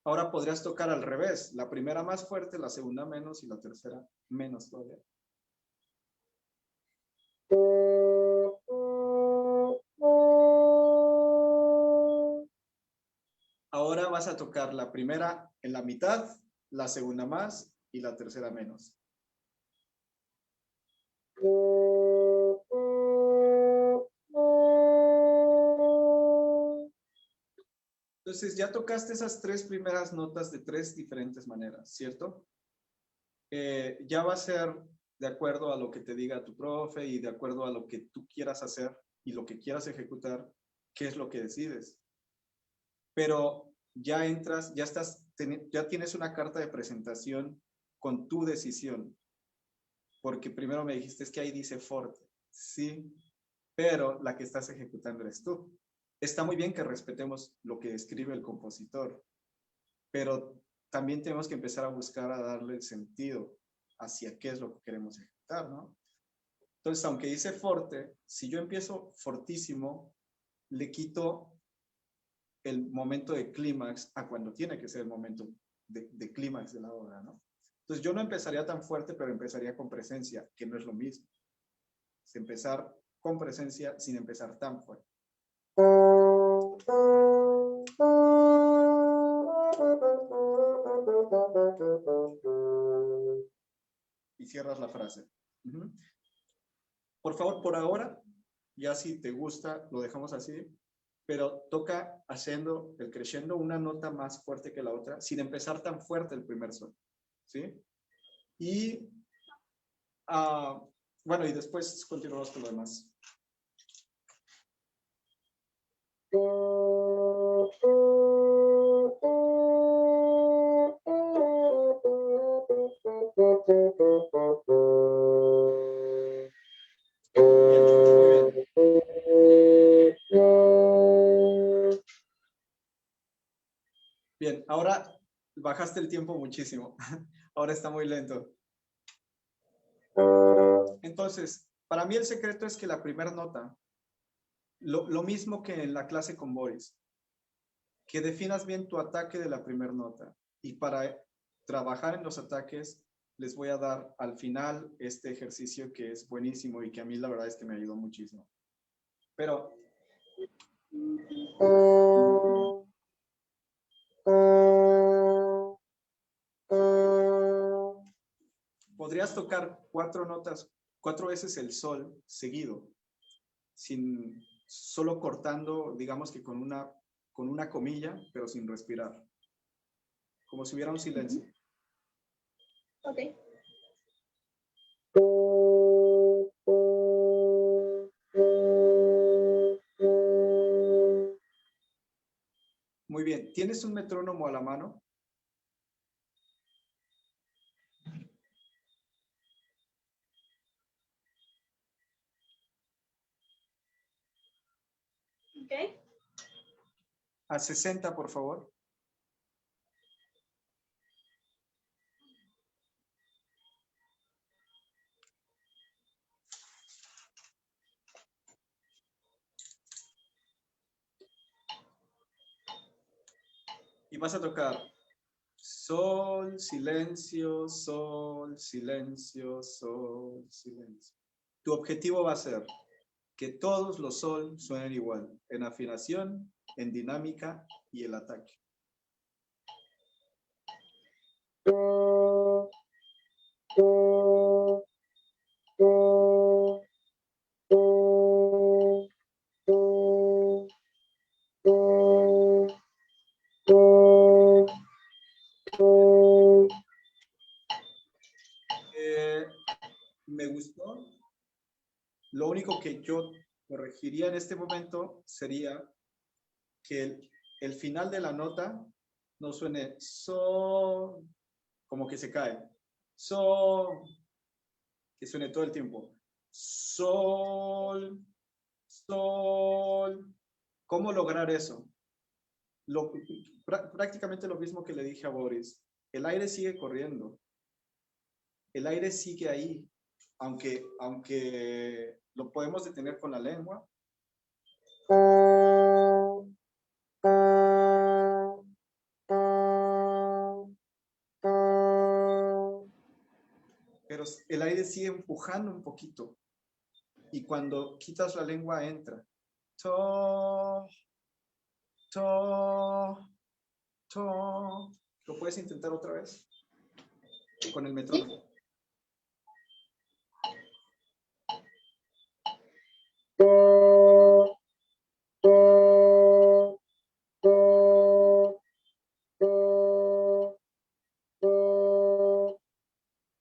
Ahora podrías tocar al revés. La primera más fuerte, la segunda menos y la tercera menos todavía. Ahora vas a tocar la primera en la mitad, la segunda más y la tercera menos. Entonces ya tocaste esas 3 primeras notas de 3 diferentes maneras, ¿cierto? Ya va a ser de acuerdo a lo que te diga tu profe y de acuerdo a lo que tú quieras hacer y lo que quieras ejecutar, qué es lo que decides. Pero ya entras, ya tienes una carta de presentación con tu decisión. Porque primero me dijiste, es que ahí dice forte. Sí, pero la que estás ejecutando eres tú. Está muy bien que respetemos lo que escribe el compositor, pero también tenemos que empezar a buscar a darle sentido hacia qué es lo que queremos ejecutar, ¿no? Entonces, aunque dice forte, si yo empiezo fortísimo, le quito el momento de clímax a cuando tiene que ser el momento de clímax de la obra, ¿no? Entonces, yo no empezaría tan fuerte, pero empezaría con presencia, que no es lo mismo. Es empezar con presencia sin empezar tan fuerte. Y cierras la frase. Por favor, por ahora, ya si te gusta, lo dejamos así, pero toca haciendo el crescendo una nota más fuerte que la otra, sin empezar tan fuerte el primer sol, ¿sí? Y Bueno, y después continuamos con lo demás. Bien, ahora bajaste el tiempo muchísimo. Ahora está muy lento. Entonces, para mí el secreto es que la primera nota, lo mismo que en la clase con Boris, que definas bien tu ataque de la primera nota. Y para trabajar en los ataques, les voy a dar al final este ejercicio que es buenísimo y que a mí la verdad es que me ayudó muchísimo. Pero podrías tocar 4 notas, 4 veces el sol seguido, solo cortando, digamos que con una comilla, pero sin respirar, como si hubiera un silencio. Ok. Muy bien, ¿tienes un metrónomo a la mano? Ok. A 60, por favor. Y vas a tocar sol, silencio, sol, silencio, sol, silencio. Tu objetivo va a ser que todos los sol suenen igual, en afinación, en dinámica y el ataque. Me gustó. Lo único que yo corregiría en este momento sería que el final de la nota no suene sol, como que se cae. Sol, que suene todo el tiempo. Sol, sol. ¿Cómo lograr eso? Prácticamente lo mismo que le dije a Boris. El aire sigue corriendo. El aire sigue ahí. Aunque lo podemos detener con la lengua. Pero el aire sigue empujando un poquito. Y cuando quitas la lengua entra. To, to, to. ¿Lo puedes intentar otra vez? Con el metrónomo.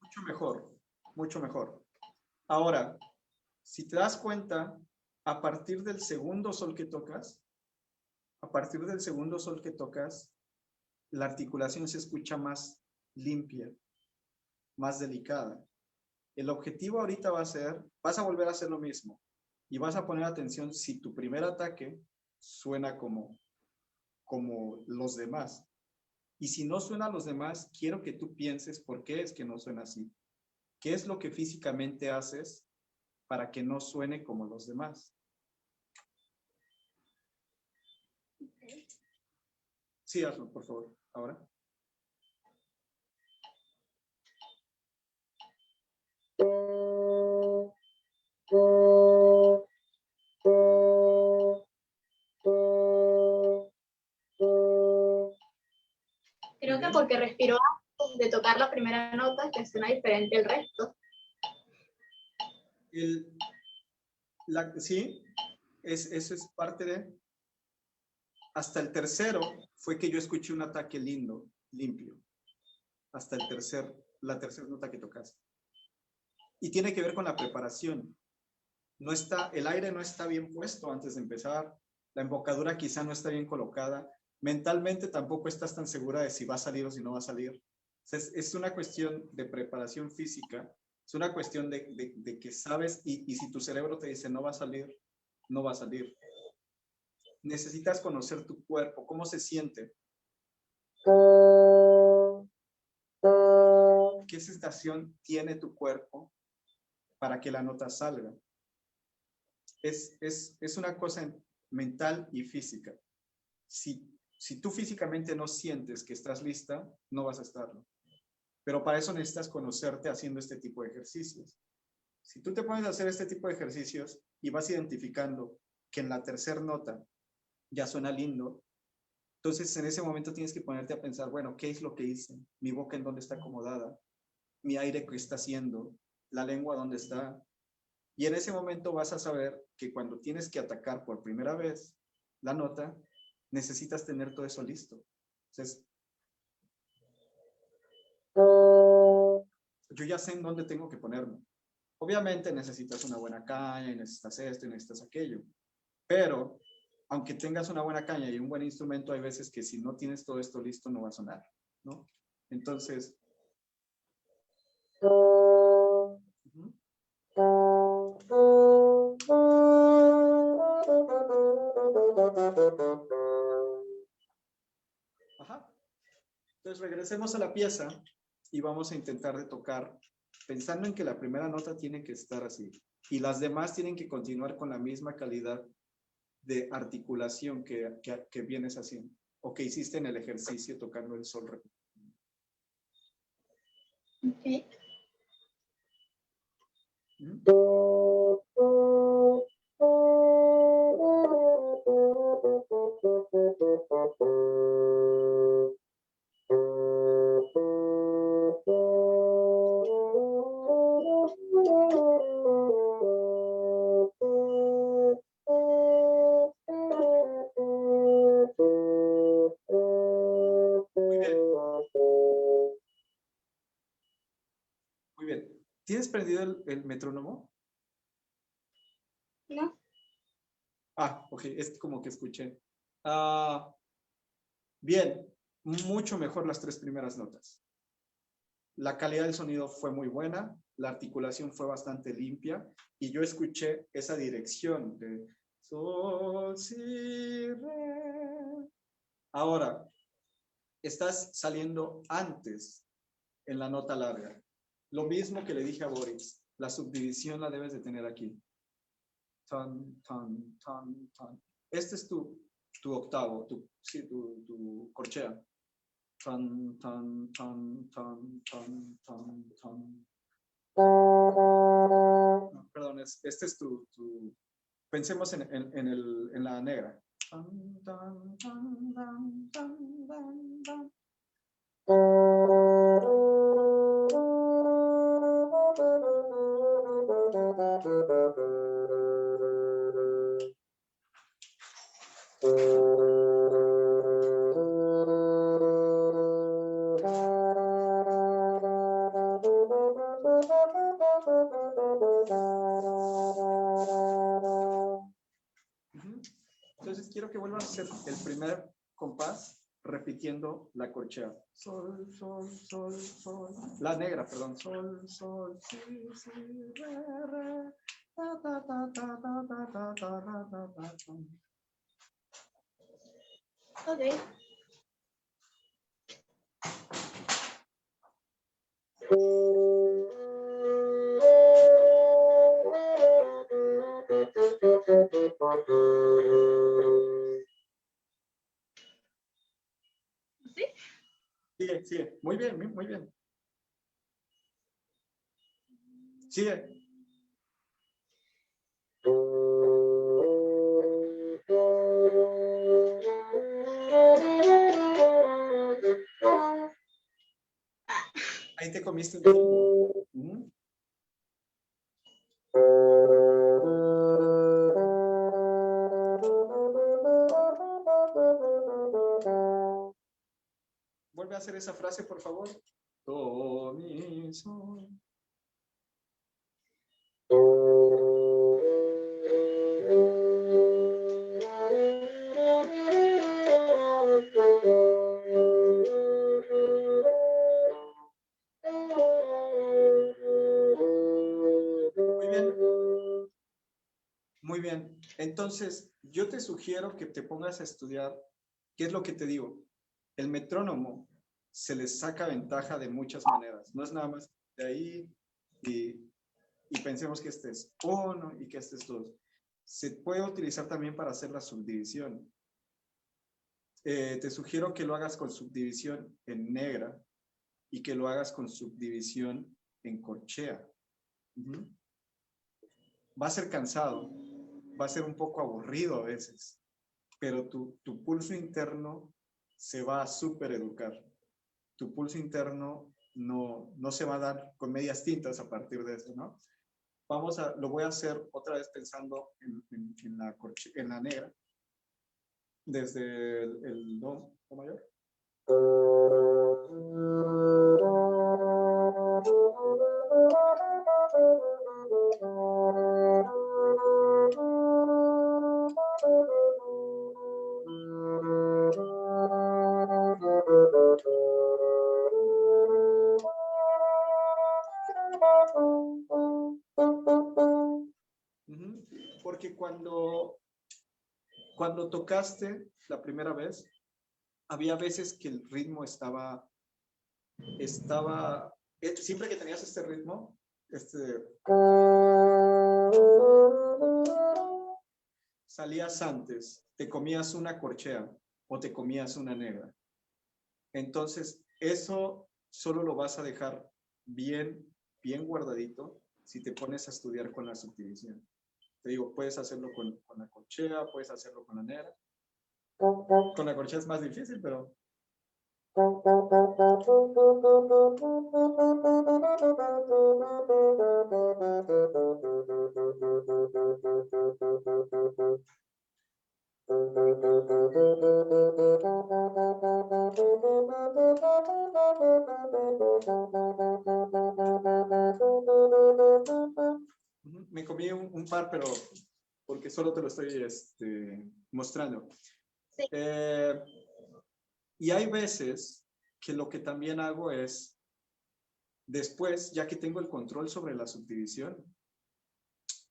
Mucho mejor, mucho mejor. Ahora, si te das cuenta, a partir del segundo sol que tocas, la articulación se escucha más limpia, más delicada. El objetivo ahorita va a ser, vas a volver a hacer lo mismo y vas a poner atención si tu primer ataque suena como los demás. Y si no suena a los demás, quiero que tú pienses por qué es que no suena así. ¿Qué es lo que físicamente haces para que no suene como los demás? Sí, hazlo, por favor. Ahora. Creo que porque respiró antes de tocar la primera nota, que suena diferente al resto. Sí, eso es parte de... Hasta el tercero fue que yo escuché un ataque limpio. Hasta la tercera nota que tocaste. Y tiene que ver con la preparación. El aire no está bien puesto antes de empezar, la embocadura quizá no está bien colocada, mentalmente tampoco estás tan segura de si va a salir o si no va a salir. Es una cuestión de preparación física, es una cuestión de que sabes y si tu cerebro te dice no va a salir, no va a salir. Necesitas conocer tu cuerpo, cómo se siente. ¿Qué sensación tiene tu cuerpo para que la nota salga? Es una cosa mental y física. Si tú físicamente no sientes que estás lista, no vas a estarlo. Pero para eso necesitas conocerte haciendo este tipo de ejercicios. Si tú te pones a hacer este tipo de ejercicios y vas identificando que en la tercera nota ya suena lindo, entonces en ese momento tienes que ponerte a pensar, bueno, ¿qué es lo que hice? ¿Mi boca en dónde está acomodada? ¿Mi aire qué está haciendo? ¿La lengua dónde está? Y en ese momento vas a saber que cuando tienes que atacar por primera vez la nota, necesitas tener todo eso listo. Entonces, yo ya sé en dónde tengo que ponerme. Obviamente necesitas una buena caña y necesitas esto y necesitas aquello. Pero, aunque tengas una buena caña y un buen instrumento, hay veces que si no tienes todo esto listo no va a sonar, ¿no? Entonces, ajá. Entonces regresemos a la pieza y vamos a intentar de tocar pensando en que la primera nota tiene que estar así y las demás tienen que continuar con la misma calidad de articulación que vienes haciendo o que hiciste en el ejercicio tocando el sol. Ok. Muy bien. ¿Tienes prendido el metrónomo? ¿No? Ah, ok, es como que escuché. Bien, mucho mejor las tres primeras notas. La calidad del sonido fue muy buena, la articulación fue bastante limpia y yo escuché esa dirección de sol, si, re. Ahora, estás saliendo antes en la nota larga. Lo mismo que le dije a Boris, la subdivisión la debes de tener aquí. Tan, tan, tan, tan. Este es tu octavo, tu corchea. Tan, tan, tan, tan, tan, tan, tan. No, perdón, este es pensemos en la negra. Tan, tan, tan, tan, tan, tan, tan. Entonces quiero que vuelvan a hacer el primer compás repitiendo la corchea. Sol, sol, sol, sol. La negra, perdón. Sol, sol, si, si, re, ta, ta, ta, ta, ta, ta, ta, ta, ta, ta, ta. Ok. ¿Sí? Sigue, sigue. Muy bien, muy bien. Sigue. Ahí te comiste un tiempo. Vuelve a hacer esa frase, por favor. Do, mi, sol. bien. Muy bien. Entonces, yo te sugiero que te pongas a estudiar, ¿qué es lo que te digo? El metrónomo se le saca ventaja de muchas maneras. No es nada más de ahí y pensemos que este es 1 y que este es 2. Se puede utilizar también para hacer la subdivisión. Te sugiero que lo hagas con subdivisión en negra y que lo hagas con subdivisión en corchea. Va a ser cansado, va a ser un poco aburrido a veces, pero tu pulso interno se va a súper educar. Tu pulso interno no se va a dar con medias tintas a partir de eso, ¿no? Lo voy a hacer otra vez pensando en la negra, desde el do mayor. Porque cuando tocaste la primera vez, había veces que el ritmo estaba siempre que tenías este ritmo, salías antes, te comías una corchea o te comías una negra. Entonces, eso solo lo vas a dejar bien guardadito si te pones a estudiar con la subdivisión. Te digo, puedes hacerlo con la corchea, puedes hacerlo con la negra. Con la corchea es más difícil, pero... Me comí un par, pero porque solo te lo estoy mostrando. Sí. Y hay veces que lo que también hago es, después, ya que tengo el control sobre la subdivisión,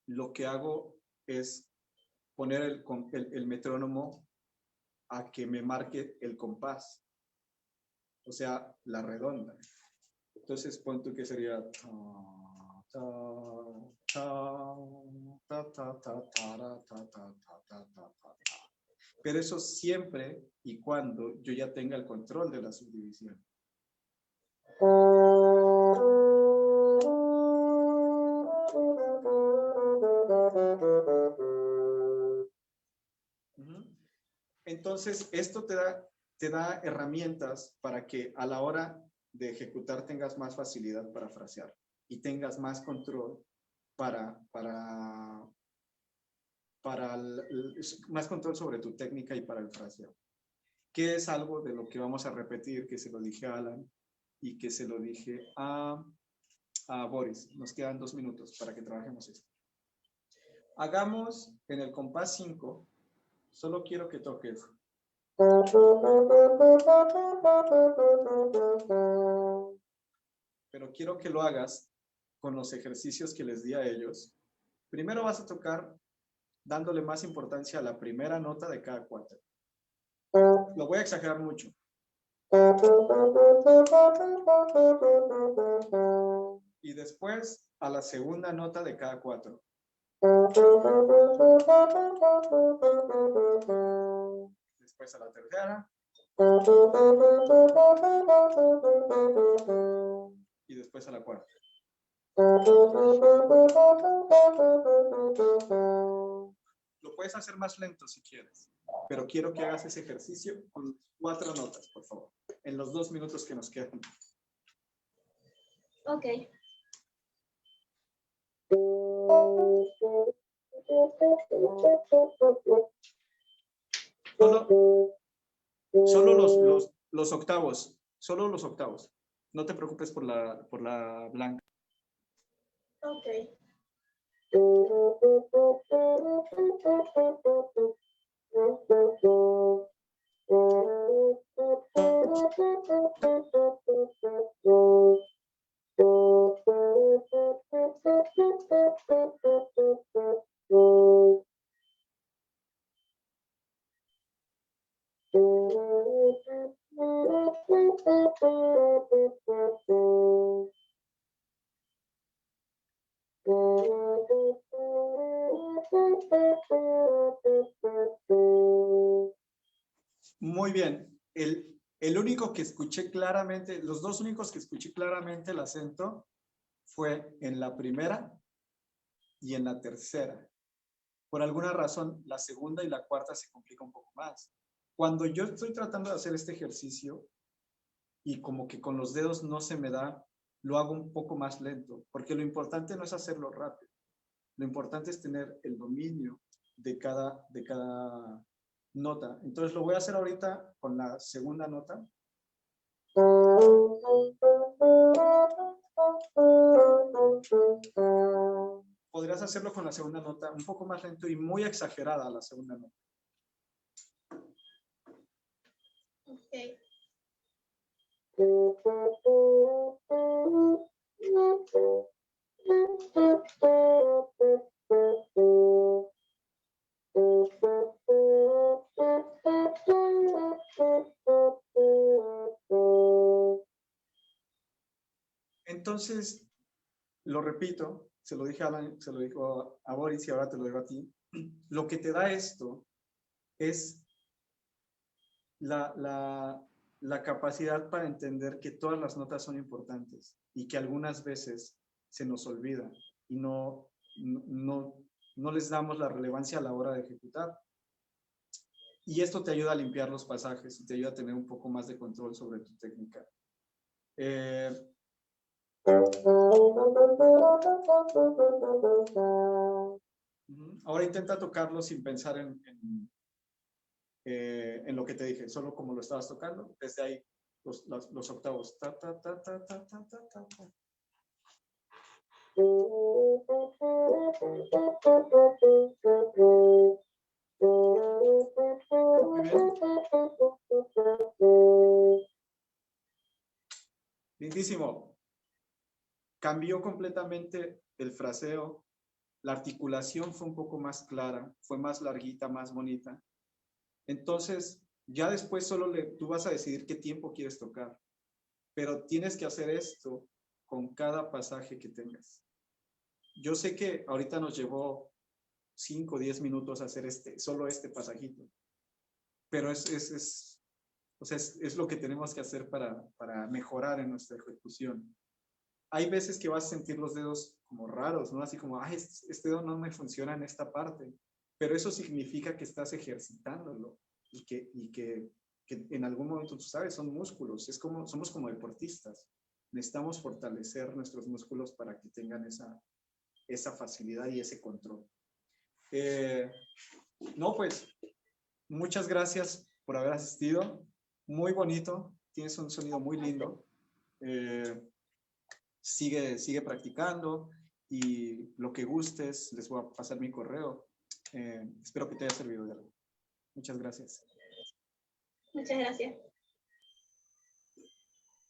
lo que hago es poner el metrónomo a que me marque el compás, o sea, la redonda. Entonces, pon tú que sería... Pero eso siempre y cuando yo ya tenga el control de la subdivisión. Entonces, esto te da herramientas para que a la hora de ejecutar tengas más facilidad para frasear y tengas más control más control sobre tu técnica y para el fraseo. Que es algo de lo que vamos a repetir, que se lo dije a Alan y que se lo dije a Boris. Nos quedan 2 minutos para que trabajemos esto. Hagamos en el compás 5, solo quiero que toques. Pero quiero que lo hagas con los ejercicios que les di a ellos. Primero vas a tocar dándole más importancia a la primera nota de cada 4. Lo voy a exagerar mucho. Y después a la segunda nota de cada 4. Después a la tercera. Y después a la cuarta. Lo puedes hacer más lento si quieres, pero quiero que hagas ese ejercicio con 4 notas, por favor, en los 2 minutos que nos quedan. Ok. Solo los octavos, solo los octavos. No te preocupes por la blanca. Ok. Muy bien. El único que escuché claramente, los dos únicos que escuché claramente el acento fue en la primera y en la tercera. Por alguna razón, la segunda y la cuarta se complica un poco más. Cuando yo estoy tratando de hacer este ejercicio y como que con los dedos no se me da, lo hago un poco más lento, porque lo importante no es hacerlo rápido. Lo importante es tener el dominio de cada nota. Entonces lo voy a hacer ahorita con la segunda nota. Podrías hacerlo con la segunda nota un poco más lento y muy exagerada la segunda nota. Okay. Entonces, lo repito, se lo dije a Alan, se lo dijo a Boris y ahora te lo digo a ti. Lo que te da esto es la capacidad para entender que todas las notas son importantes y que algunas veces se nos olvida y no les damos la relevancia a la hora de ejecutar. Y esto te ayuda a limpiar los pasajes y te ayuda a tener un poco más de control sobre tu técnica. Ahora intenta tocarlo sin pensar en lo que te dije, solo como lo estabas tocando, desde ahí los octavos. Ta, ta, ta, ta, ta, ta, ta, ta, ta. Muy bien. Lindísimo. Cambió completamente el fraseo. La articulación fue un poco más clara, fue más larguita, más bonita. Entonces, ya después solo tú vas a decidir qué tiempo quieres tocar. Pero tienes que hacer esto con cada pasaje que tengas. Yo sé que ahorita nos llevó 5 o 10 minutos hacer solo este pasajito. Pero es lo que tenemos que hacer para mejorar en nuestra ejecución. Hay veces que vas a sentir los dedos como raros, ¿no? Así como, este dedo no me funciona en esta parte. Pero eso significa que estás ejercitándolo y que en algún momento, tú sabes, son músculos. Somos como deportistas. Necesitamos fortalecer nuestros músculos para que tengan esa facilidad y ese control. No, pues, muchas gracias por haber asistido. Muy bonito. Tienes un sonido muy lindo. Sigue practicando y lo que gustes, les voy a pasar mi correo. Espero que te haya servido de algo. Muchas gracias. Muchas gracias.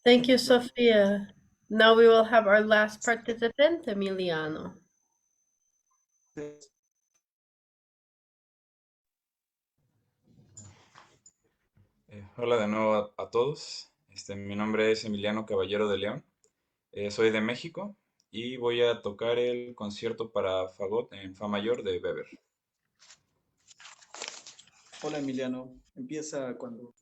Thank you, Sophia. Now we will have our last participant, Emiliano. Hola de nuevo a todos. Mi nombre es Emiliano Caballero de León. Soy de México y voy a tocar el concierto para fagot en fa mayor de Weber. Hola, Emiliano. Empieza cuando...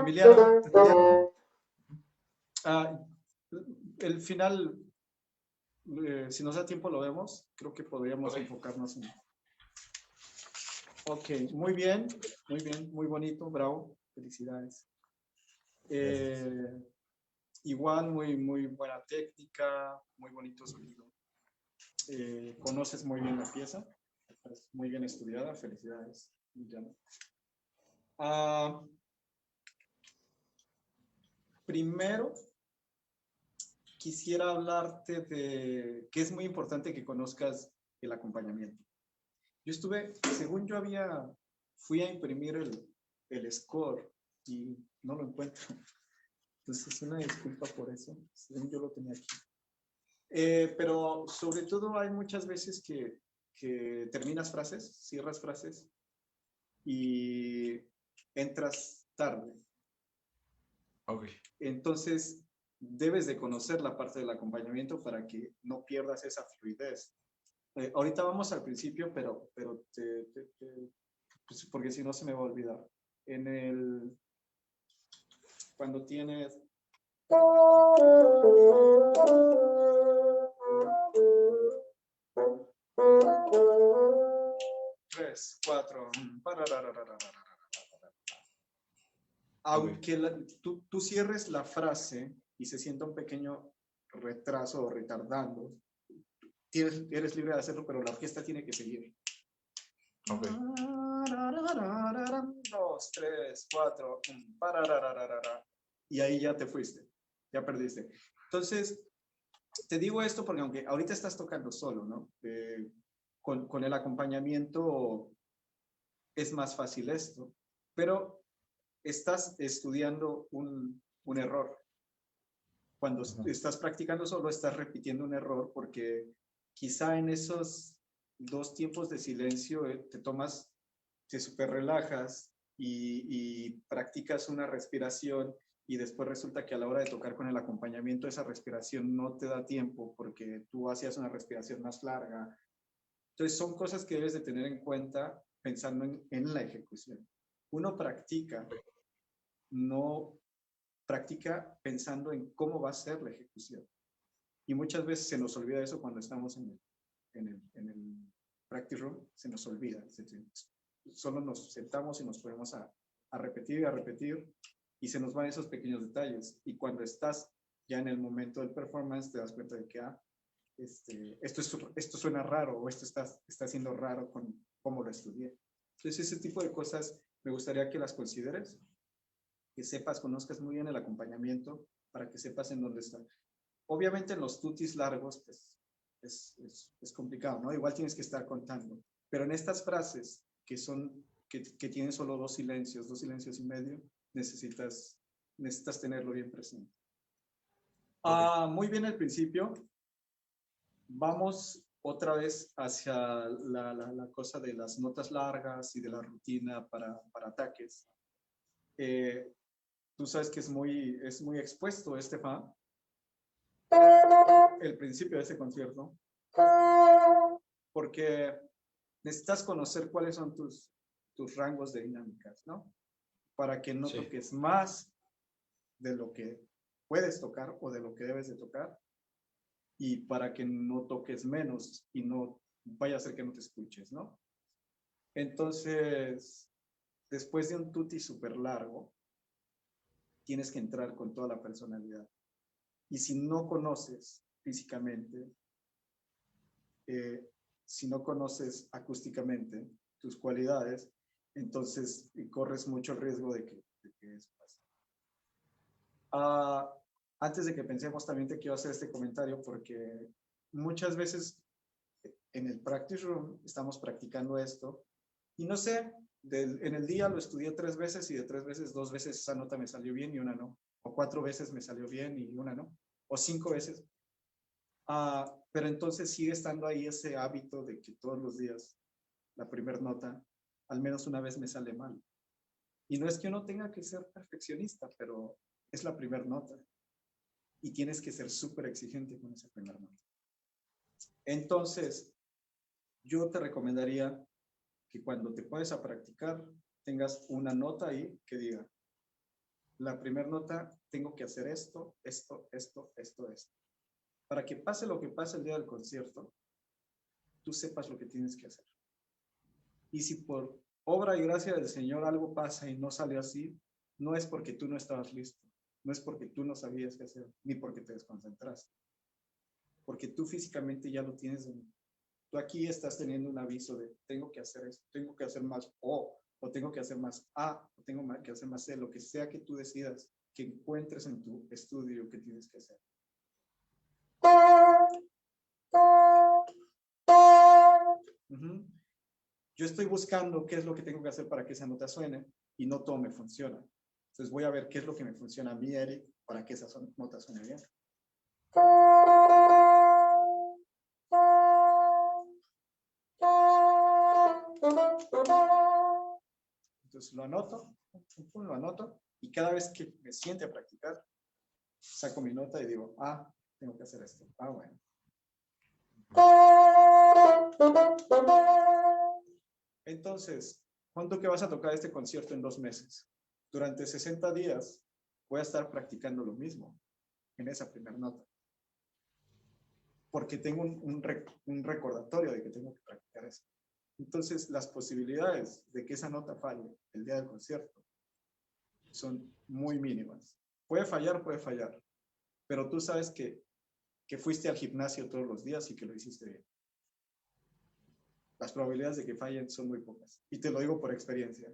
Emiliano, el final, si nos da tiempo lo vemos, creo que podríamos enfocarnos en... Ok, muy bien, muy bonito, bravo, felicidades. Igual, muy buena técnica, muy bonito sonido. Conoces muy bien la pieza, muy bien estudiada, felicidades, Emiliano. Primero, quisiera hablarte de que es muy importante que conozcas el acompañamiento. Yo estuve, según yo fui a imprimir el score y no lo encuentro. Entonces, una disculpa por eso. Según yo lo tenía aquí. Pero sobre todo hay muchas veces que terminas frases, cierras frases y entras tarde. Ok. Entonces, debes de conocer la parte del acompañamiento para que no pierdas esa fluidez. Ahorita vamos al principio, pero pues porque si no se me va a olvidar. cuando tienes... Tres, cuatro. Aunque tú cierres la frase y se sienta un pequeño retraso o retardando, eres libre de hacerlo, pero la orquesta tiene que seguir. Ok. 2, 3, 4. Y ahí ya te fuiste, ya perdiste. Entonces, te digo esto porque aunque ahorita estás tocando solo, ¿no? Con el acompañamiento es más fácil esto, pero estás estudiando un error. Cuando estás practicando solo, estás repitiendo un error porque quizá en esos 2 tiempos de silencio te super relajas y practicas una respiración y después resulta que a la hora de tocar con el acompañamiento esa respiración no te da tiempo porque tú hacías una respiración más larga. Entonces son cosas que debes de tener en cuenta pensando en la ejecución. Uno no practica pensando en cómo va a ser la ejecución. Y muchas veces se nos olvida eso cuando estamos en el practice room, se nos olvida. Solo nos sentamos y nos ponemos a repetir y a repetir y se nos van esos pequeños detalles. Y cuando estás ya en el momento del performance te das cuenta de que esto suena raro o esto está siendo raro con cómo lo estudié. Entonces ese tipo de cosas me gustaría que las consideres, que sepas, conozcas muy bien el acompañamiento para que sepas en dónde está. Obviamente en los tutis largos pues, es complicado, ¿no? Igual tienes que estar contando, pero en estas frases que tienen solo 2 silencios y medio, necesitas tenerlo bien presente. Muy bien al principio. Vamos otra vez hacia la cosa de las notas largas y de la rutina para ataques. Tú sabes que es muy expuesto fa, el principio de ese concierto, porque necesitas conocer cuáles son tus rangos de dinámicas, ¿no? Para que no toques más de lo que puedes tocar o de lo que debes de tocar y para que no toques menos y no vaya a ser que no te escuches, ¿no? Entonces, después de un tutti súper largo, tienes que entrar con toda la personalidad. Y si no conoces físicamente, si no conoces acústicamente tus cualidades, entonces corres mucho el riesgo de que eso pase. Antes de que pensemos, también te quiero hacer este comentario porque muchas veces en el practice room estamos practicando esto y no sé, en el día lo estudié 3 veces y de 3 veces, 2 veces esa nota me salió bien y una no. O 4 veces me salió bien y una no. O 5 veces. Pero entonces sigue estando ahí ese hábito de que todos los días la primera nota, al menos una vez me sale mal. Y no es que uno tenga que ser perfeccionista, pero es la primera nota. Y tienes que ser súper exigente con esa primera nota. Entonces, yo te recomendaría que cuando te pones a practicar, tengas una nota ahí que diga, la primera nota, tengo que hacer esto. Para que pase lo que pase el día del concierto, tú sepas lo que tienes que hacer. Y si por obra y gracia del Señor algo pasa y no sale así, no es porque tú no estabas listo, no es porque tú no sabías qué hacer, ni porque te desconcentraste. Porque tú físicamente ya lo tienes. Tú aquí estás teniendo un aviso de tengo que hacer esto, tengo que hacer más O tengo que hacer más A, o tengo que hacer más C, lo que sea que tú decidas que encuentres en tu estudio que tienes que hacer. Yo estoy buscando qué es lo que tengo que hacer para que esa nota suene y no todo me funciona. Entonces voy a ver qué es lo que me funciona a mí, Eric, para que esa nota suene bien. Entonces lo anoto y cada vez que me siente a practicar, saco mi nota y digo, tengo que hacer esto. Bueno. Entonces, ¿cuánto que vas a tocar este concierto en 2 meses? Durante 60 días, voy a estar practicando lo mismo en esa primera nota. Porque tengo un recordatorio de que tengo que practicar eso. Entonces, las posibilidades de que esa nota falle el día del concierto son muy mínimas. Puede fallar, pero tú sabes que fuiste al gimnasio todos los días y que lo hiciste bien. Las probabilidades de que fallen son muy pocas. Y te lo digo por experiencia.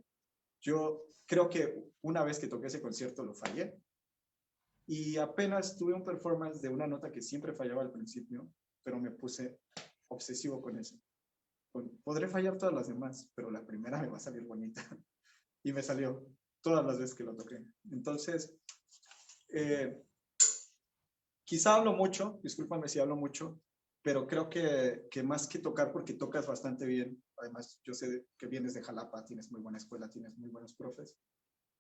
Yo creo que una vez que toqué ese concierto lo fallé. Y apenas tuve un performance de una nota que siempre fallaba al principio, pero me puse obsesivo con eso. Podré fallar todas las demás, pero la primera me va a salir bonita. Y me salió todas las veces que lo toqué. Entonces, quizá hablo mucho, discúlpame si hablo mucho, pero creo que más que tocar, porque tocas bastante bien, además yo sé que vienes de Jalapa, tienes muy buena escuela, tienes muy buenos profes,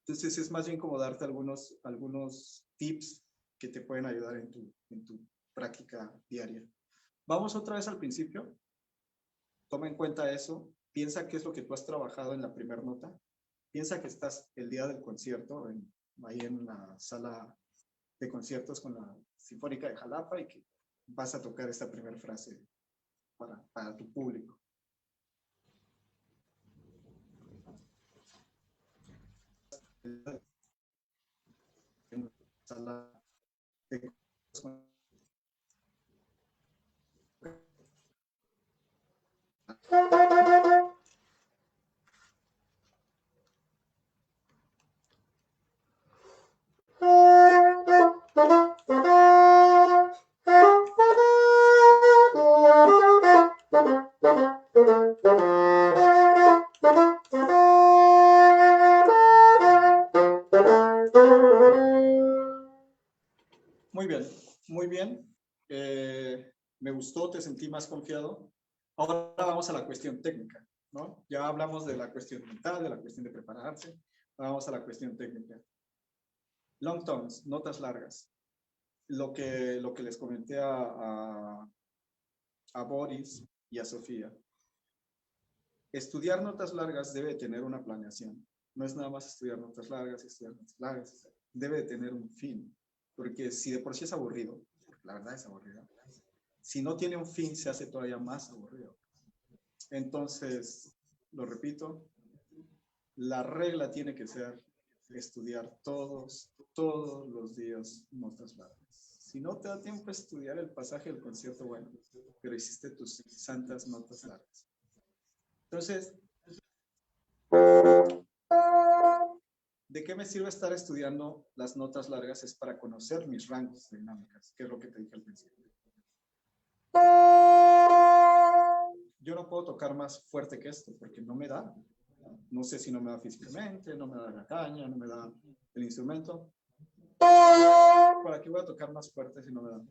entonces es más bien como darte algunos tips que te pueden ayudar en tu práctica diaria. Vamos otra vez al principio, toma en cuenta eso, piensa qué es lo que tú has trabajado en la primera nota, piensa que estás el día del concierto, ahí en la sala de conciertos con la Sinfónica de Jalapa y que vas a tocar esta primera frase para tu público. En la sala de conciertos. Muy bien, muy bien. Me gustó, te sentí más confiado. Ahora vamos a la cuestión técnica, ¿no? Ya hablamos de la cuestión mental, de la cuestión de prepararse. Vamos a la cuestión técnica. Long tones, notas largas. Lo que les comenté a Boris y a Sofía. Estudiar notas largas debe tener una planeación. No es nada más estudiar notas largas, debe tener un fin. Porque si de por sí es aburrido, la verdad es aburrido, si no tiene un fin se hace todavía más aburrido. Entonces, lo repito, la regla tiene que ser estudiar todos los días notas largas. Si no te da tiempo a estudiar el pasaje del concierto, bueno, pero hiciste tus santas notas largas. Entonces, ¿de qué me sirve estar estudiando las notas largas? Es para conocer mis rangos de dinámicas, que es lo que te dije al principio. Yo no puedo tocar más fuerte que esto, porque no me da. No sé si no me da físicamente, no me da la caña, no me da el instrumento. ¿Para qué voy a tocar más fuerte si no me da?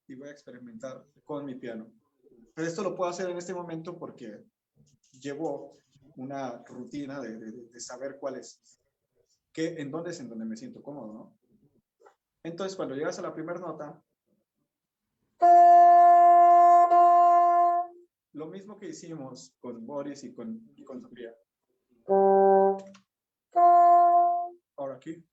Y voy a experimentar con mi piano. Pero esto lo puedo hacer en este momento porque llevo una rutina de saber cuál es, en dónde es en donde me siento cómodo, ¿no? Entonces, cuando llegas a la primera nota, lo mismo que hicimos con Boris y con Sofía. Ahora aquí.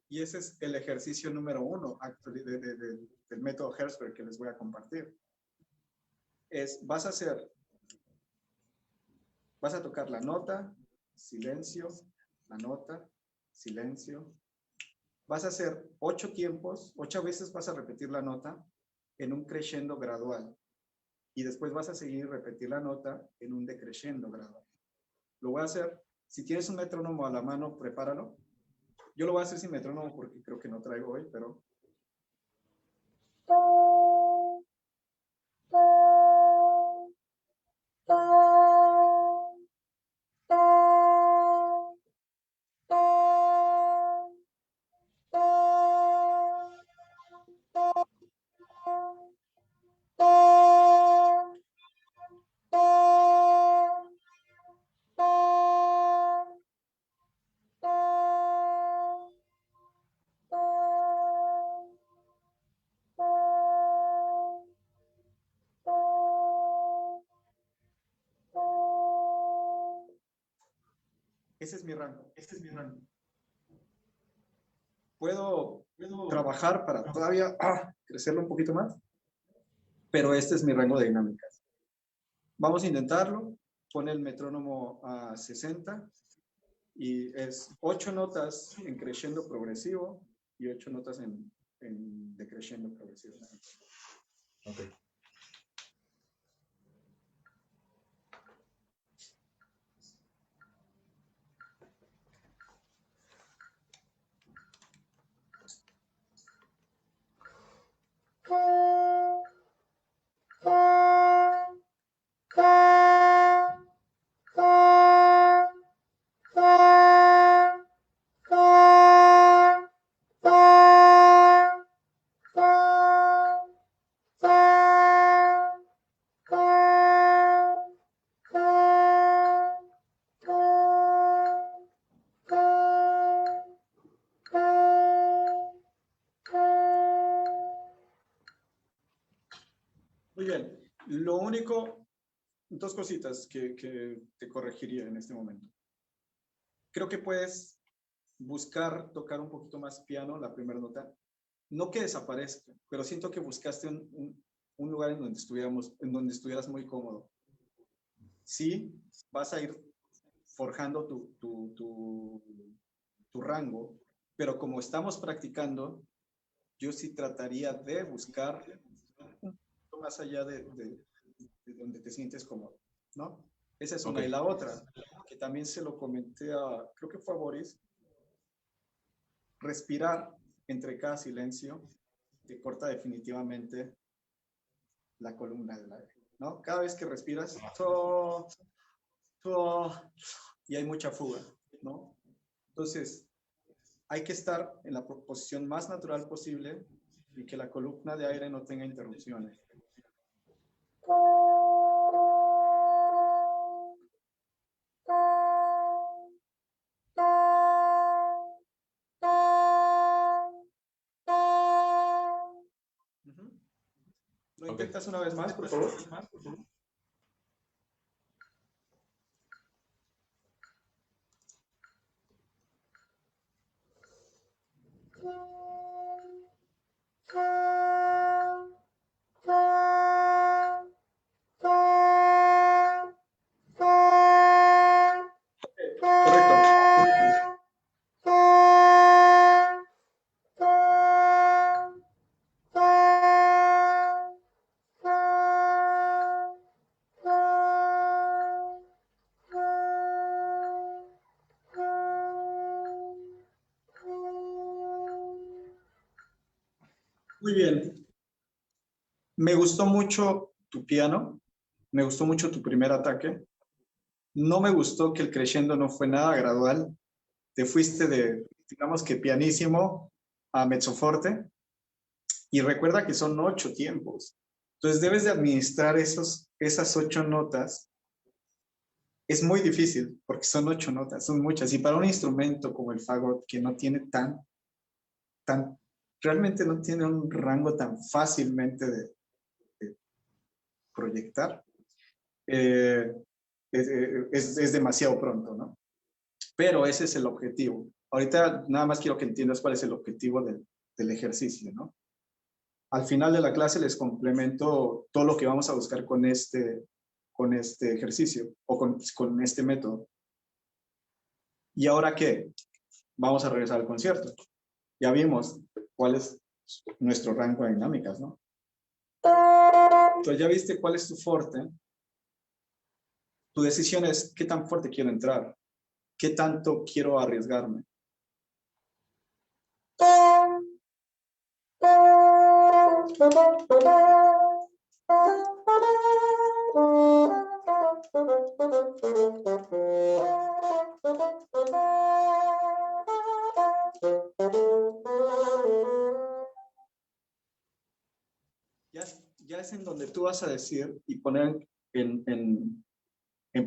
Y ese es el ejercicio número 1 del método Herzberg que les voy a compartir. Vas a tocar la nota, silencio, la nota, silencio. Vas a hacer 8 tiempos, 8 veces vas a repetir la nota en un crescendo gradual. Y después vas a seguir repetir la nota en un decrescendo gradual. Lo voy a hacer, si tienes un metrónomo a la mano, prepáralo. Yo lo voy a hacer sin metrónomo porque creo que no traigo hoy, pero... Ese es mi rango. Puedo trabajar para todavía crecerlo un poquito más, pero este es mi rango de dinámicas. Vamos a intentarlo. Pone el metrónomo a 60 y es 8 notas en crescendo progresivo y 8 notas en decreciendo progresivo. Ok. Muy bien. Lo único, dos cositas que te corregiría en este momento. Creo que puedes buscar tocar un poquito más piano la primera nota. No que desaparezca, pero siento que buscaste un lugar en donde estuvieras muy cómodo. Sí, vas a ir forjando tu rango, pero como estamos practicando, yo sí trataría de buscar un poquito más allá de donde te sientes cómodo, ¿no? Esa es una. Ok. Y la otra, que también se lo comenté creo que fue a Boris, respirar entre cada silencio te corta definitivamente la columna del aire, ¿no? Cada vez que respiras, y hay mucha fuga, ¿no? Entonces, hay que estar en la posición más natural posible y que la columna de aire no tenga interrupciones. ¿Lo intentas una vez más, por favor? Muy bien. Me gustó mucho tu piano, me gustó mucho tu primer ataque. No me gustó que el crescendo no fue nada gradual. Te fuiste de, digamos que pianísimo a mezzoforte. Y recuerda que son 8 tiempos. Entonces debes de administrar esas 8 notas. Es muy difícil porque son 8 notas, son muchas. Y para un instrumento como el fagot, que no tiene realmente no tiene un rango tan fácilmente de proyectar, es demasiado pronto, ¿no? Pero ese es el objetivo. Ahorita nada más quiero que entiendas cuál es el objetivo del ejercicio, ¿no? Al final de la clase les complemento todo lo que vamos a buscar con este ejercicio o con este método. ¿Y ahora qué? Vamos a regresar al concierto. Ya vimos cuál es nuestro rango de dinámicas, ¿no? Entonces ya viste cuál es tu fuerte. Tu decisión es qué tan fuerte quiero entrar, qué tanto quiero arriesgarme. Ya es en donde tú vas a decir y poner en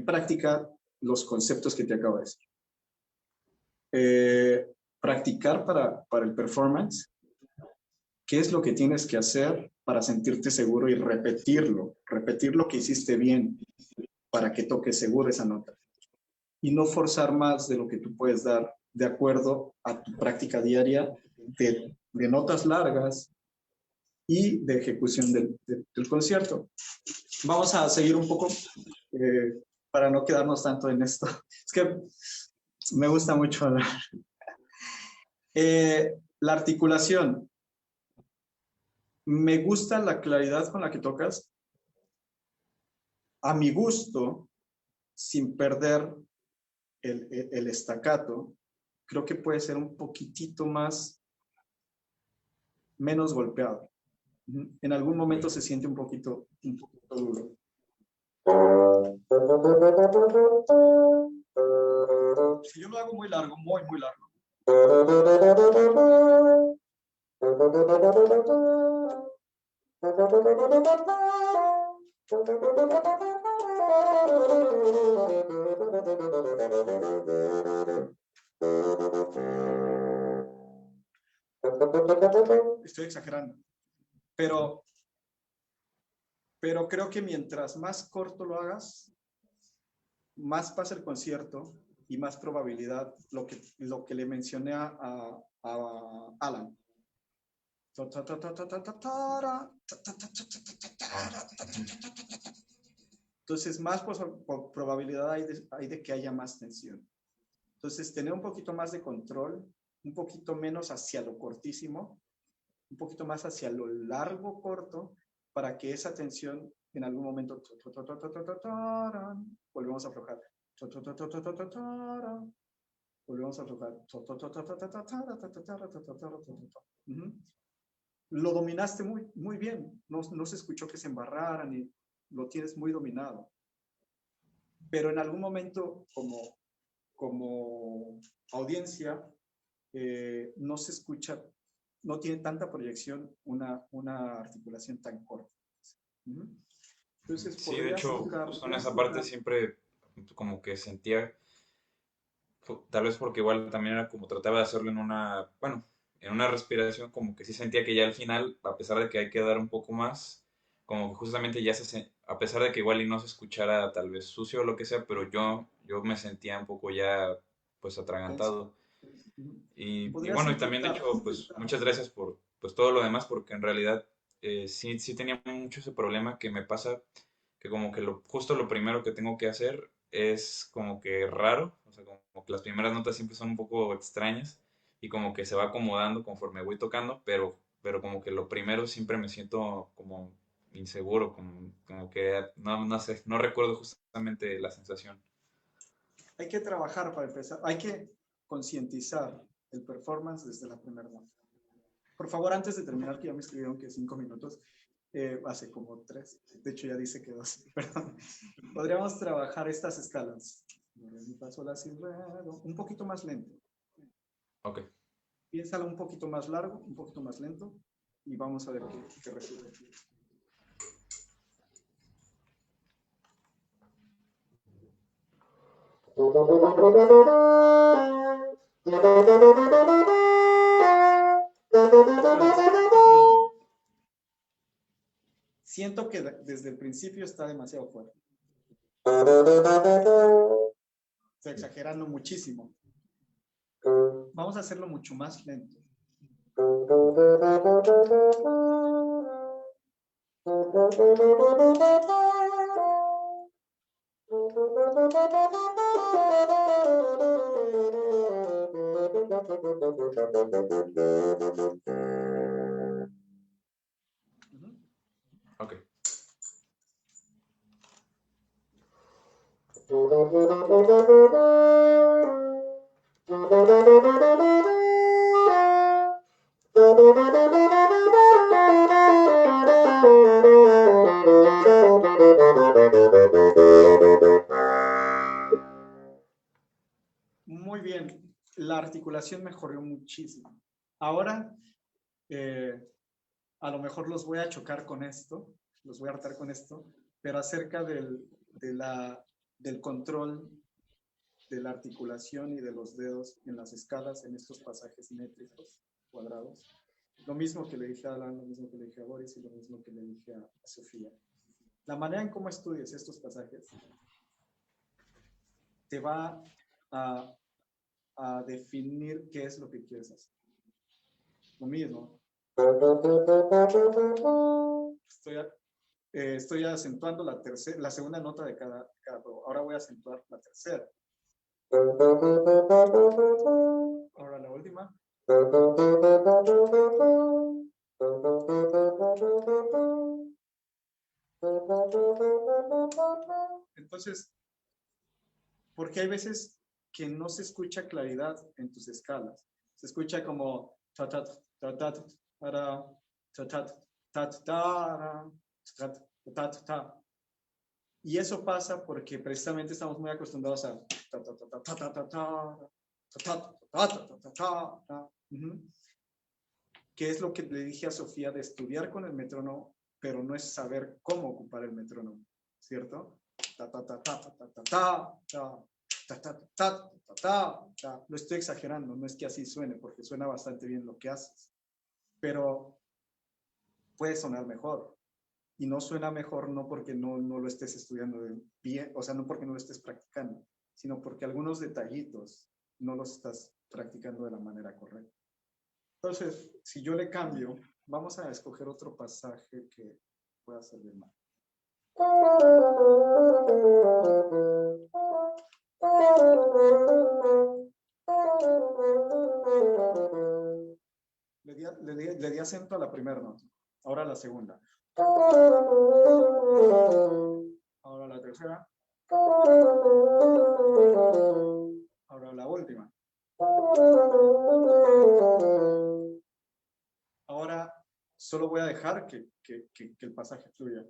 práctica los conceptos que te acabo de decir. Practicar para el performance. ¿Qué es lo que tienes que hacer para sentirte seguro y repetir lo que hiciste bien para que toques seguro esa nota? y no forzar más de lo que tú puedes dar de acuerdo a tu práctica diaria de notas largas y de ejecución del concierto. Vamos a seguir un poco para no quedarnos tanto en esto. Es que me gusta mucho hablar. La articulación. Me gusta la claridad con la que tocas. A mi gusto, sin perder el staccato, creo que puede ser un poquitito menos golpeado. En algún momento se siente un poquito duro. Si yo lo hago muy largo, muy largo. Estoy exagerando, pero creo que mientras más corto lo hagas, más pasa el concierto y más probabilidad, lo que le mencioné a Alan. Entonces, más probabilidad hay de que haya más tensión. Entonces, tener un poquito más de control, un poquito menos hacia lo cortísimo, un poquito más hacia lo largo corto, para que esa tensión en algún momento volvemos a aflojar. Volvemos a aflojar. Lo dominaste muy bien. No se escuchó que se embarraran y lo tienes muy dominado. Pero en algún momento, como audiencia, no se escucha, no tiene tanta proyección una articulación tan corta. Entonces, sí, de hecho, justo en esa parte siempre como que sentía, tal vez porque igual también era como trataba de hacerlo en una, bueno, en una respiración, como que sí sentía que ya al final, a pesar de que hay que dar un poco más, como que justamente ya a pesar de que igual y no se escuchara tal vez sucio o lo que sea, pero yo me sentía un poco ya pues atragantado. Y bueno, y también de hecho, pues muchas gracias por pues todo lo demás, porque en realidad sí tenía mucho ese problema que me pasa, que como que justo lo primero que tengo que hacer es como que raro, o sea, como que las primeras notas siempre son un poco extrañas y como que se va acomodando conforme voy tocando, pero como que lo primero siempre me siento como inseguro, como que no sé, no recuerdo justamente la sensación. Hay que trabajar para empezar, hay que concientizar el performance desde la primera nota. Por favor, antes de terminar, que ya me escribieron que 5 minutos, hace como 3, de hecho ya dice que 2, perdón. Podríamos trabajar estas escalas. Un poquito más lento. Ok. Piénsalo un poquito más largo, un poquito más lento, y vamos a ver qué resulta. Siento que desde el principio está demasiado fuerte. Estoy exagerando muchísimo. Vamos a hacerlo mucho más lento. Ok. Muy bien, la articulación mejoró muchísimo. Ahora, a lo mejor los voy a chocar con esto, los voy a hartar con esto, pero acerca del control de la articulación y de los dedos en las escalas, en estos pasajes métricos cuadrados. Lo mismo que le dije a Alan, lo mismo que le dije a Boris y lo mismo que le dije a Sofía. La manera en cómo estudies estos pasajes te va a definir qué es lo que quieres hacer. Lo mismo. Estoy acentuando la segunda nota de cada do. Ahora voy a acentuar la tercera. Ahora la última. Entonces, porque hay veces que no se escucha claridad en tus escalas. Se escucha como ta ta ta ta ta ta ta ta ta ta ta. Y eso pasa porque precisamente estamos muy acostumbrados a ta ta ta ta ta ta ta ta ta ta, que es lo que le dije a Sofía de estudiar con el metrónomo, pero no es saber cómo ocupar el metrónomo, ¿cierto? Ta ta ta ta ta ta ta ta. Ta, ta, ta, ta, ta, ta. Lo estoy exagerando, no es que así suene, porque suena bastante bien lo que haces, pero puede sonar mejor. Y no suena mejor no porque no lo estés estudiando bien, o sea, no porque no lo estés practicando, sino porque algunos detallitos no los estás practicando de la manera correcta. Entonces, si yo le cambio, vamos a escoger otro pasaje que pueda servir más. Le di acento a la primera nota. Ahora la segunda. Ahora la tercera. Ahora la última. Ahora solo voy a dejar que el pasaje fluya.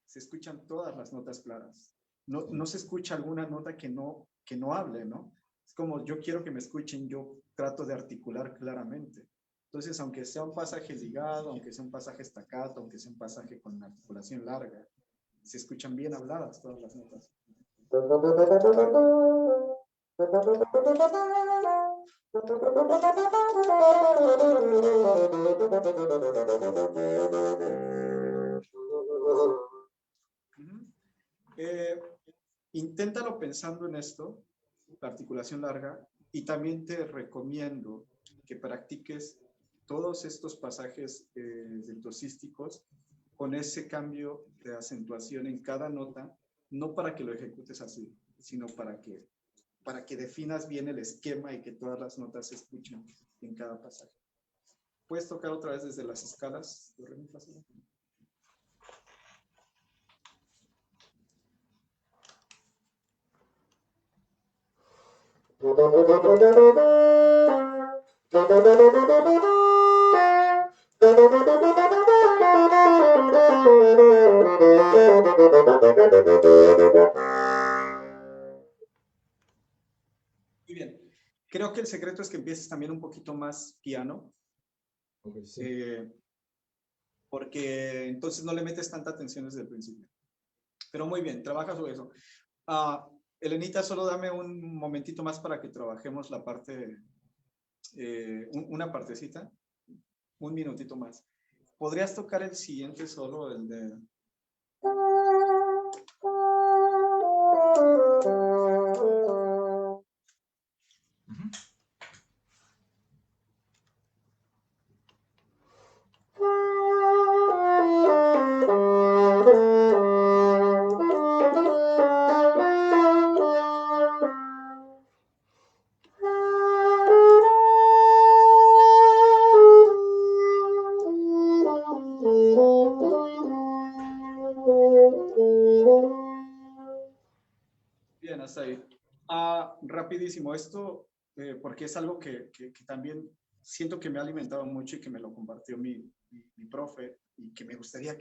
Se escuchan todas las notas claras. No se escucha alguna nota que no hable, ¿no? Es como yo quiero que me escuchen, yo trato de articular claramente. Entonces, aunque sea un pasaje ligado, aunque sea un pasaje staccato, aunque sea un pasaje con una articulación larga, se escuchan bien habladas todas las notas. Inténtalo pensando en esto, la articulación larga, y también te recomiendo que practiques todos estos pasajes virtuosísticos con ese cambio de acentuación en cada nota, no para que lo ejecutes así, sino para que definas bien el esquema y que todas las notas se escuchen en cada pasaje. ¿Puedes tocar otra vez desde las escalas? Muy bien. Creo que el secreto es que empieces también un poquito más piano. Okay, sí. Porque entonces no le metes tanta atención desde el principio. Pero muy bien, trabaja sobre eso. Elenita, solo dame un momentito más para que trabajemos la parte, una partecita. Un minutito más. ¿Podrías tocar el siguiente solo, el de... Bien, hasta ahí. Rapidísimo, esto, porque es algo que también siento que me ha alimentado mucho y que me lo compartió mi profe, y que me gustaría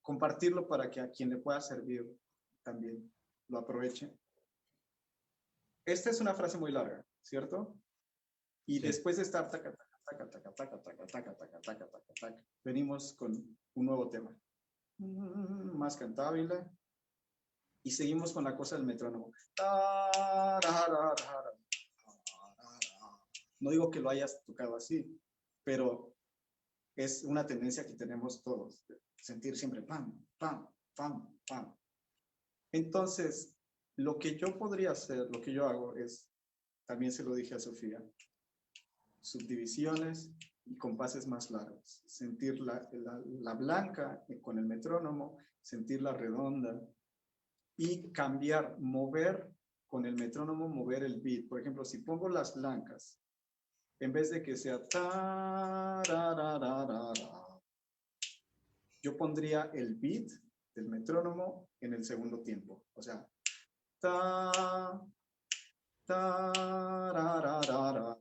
compartirlo para que a quien le pueda servir también lo aproveche. Esta es una frase muy larga, ¿cierto? Y Sí. después de estar taca, taca, taca, taca, taca, taca, taca, taca, taca, taca, venimos con un nuevo tema. Más cantable. Y seguimos con la cosa del metrónomo. No digo que lo hayas tocado así, pero es una tendencia que tenemos todos, sentir siempre pam, pam, pam, pam. Entonces, lo que yo podría hacer, lo que yo hago es, también se lo dije a Sofía, subdivisiones y compases más largos. Sentir la blanca con el metrónomo, sentir la redonda y cambiar, mover con el metrónomo, mover el beat. Por ejemplo, si pongo las blancas, en vez de que sea tararararara, yo pondría el beat del metrónomo en el segundo tiempo. O sea, ta, tarararara,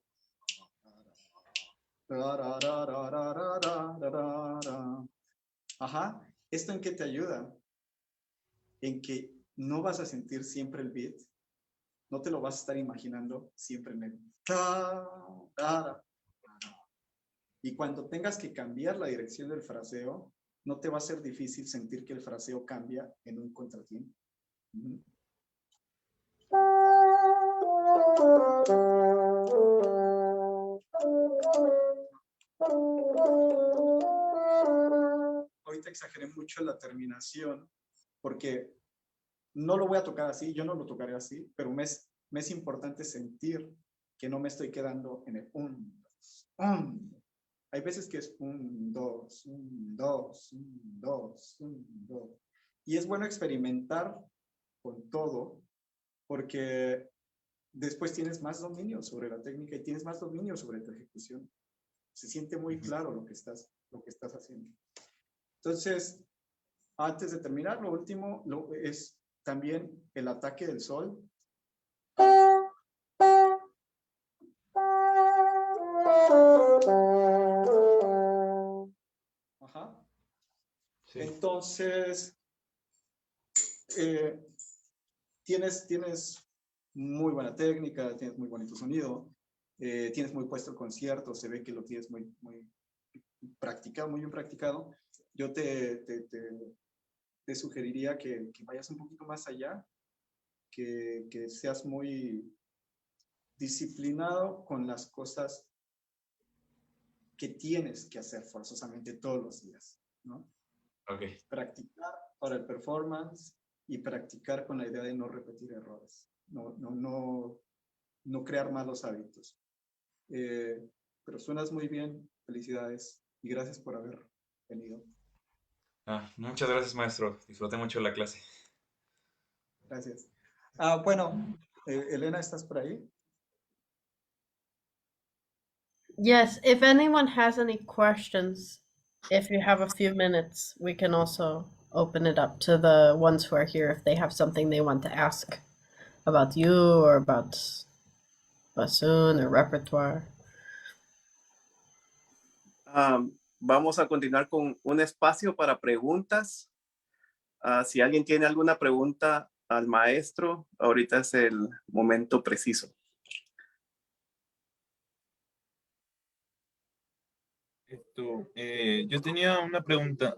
tararararararara. Ajá, ¿esto en qué te ayuda? En que no vas a sentir siempre el beat, no te lo vas a estar imaginando siempre en el ta, ta, ta. Y cuando tengas que cambiar la dirección del fraseo, no te va a ser difícil sentir que el fraseo cambia en un contratiempo. Ujú. Ahorita exageré mucho la terminación porque no lo voy a tocar así, yo no lo tocaré así, pero me es importante sentir que no me estoy quedando en el 1, 2. Hay veces que es 1, 2, 1, 2, 1, 2, 1, 2. Y es bueno experimentar con todo porque después tienes más dominio sobre la técnica y tienes más dominio sobre tu ejecución. Se siente muy claro lo que estás haciendo. Entonces, antes de terminar, lo último es también el ataque del sol. Ajá. Sí. Entonces, tienes muy buena técnica, tienes muy bonito sonido, tienes muy puesto el concierto, se ve que lo tienes muy practicado, muy bien practicado. Yo te sugeriría que vayas un poquito más allá, que seas muy disciplinado con las cosas que tienes que hacer forzosamente todos los días, ¿no? Ok. Practicar para el performance y practicar con la idea de no repetir errores, no crear malos hábitos. Pero suenas muy bien, felicidades y gracias por haber venido. Muchas gracias, maestro. Disfruté mucho la clase. Gracias. Bueno, Elena, ¿estás por ahí? Yes, if anyone has any questions, if you have a few minutes, we can also open it up to the ones who are here if they have something they want to ask about you or about bassoon or repertoire. Vamos a continuar con un espacio para preguntas. Si alguien tiene alguna pregunta al maestro, ahorita es el momento preciso. Yo tenía una pregunta.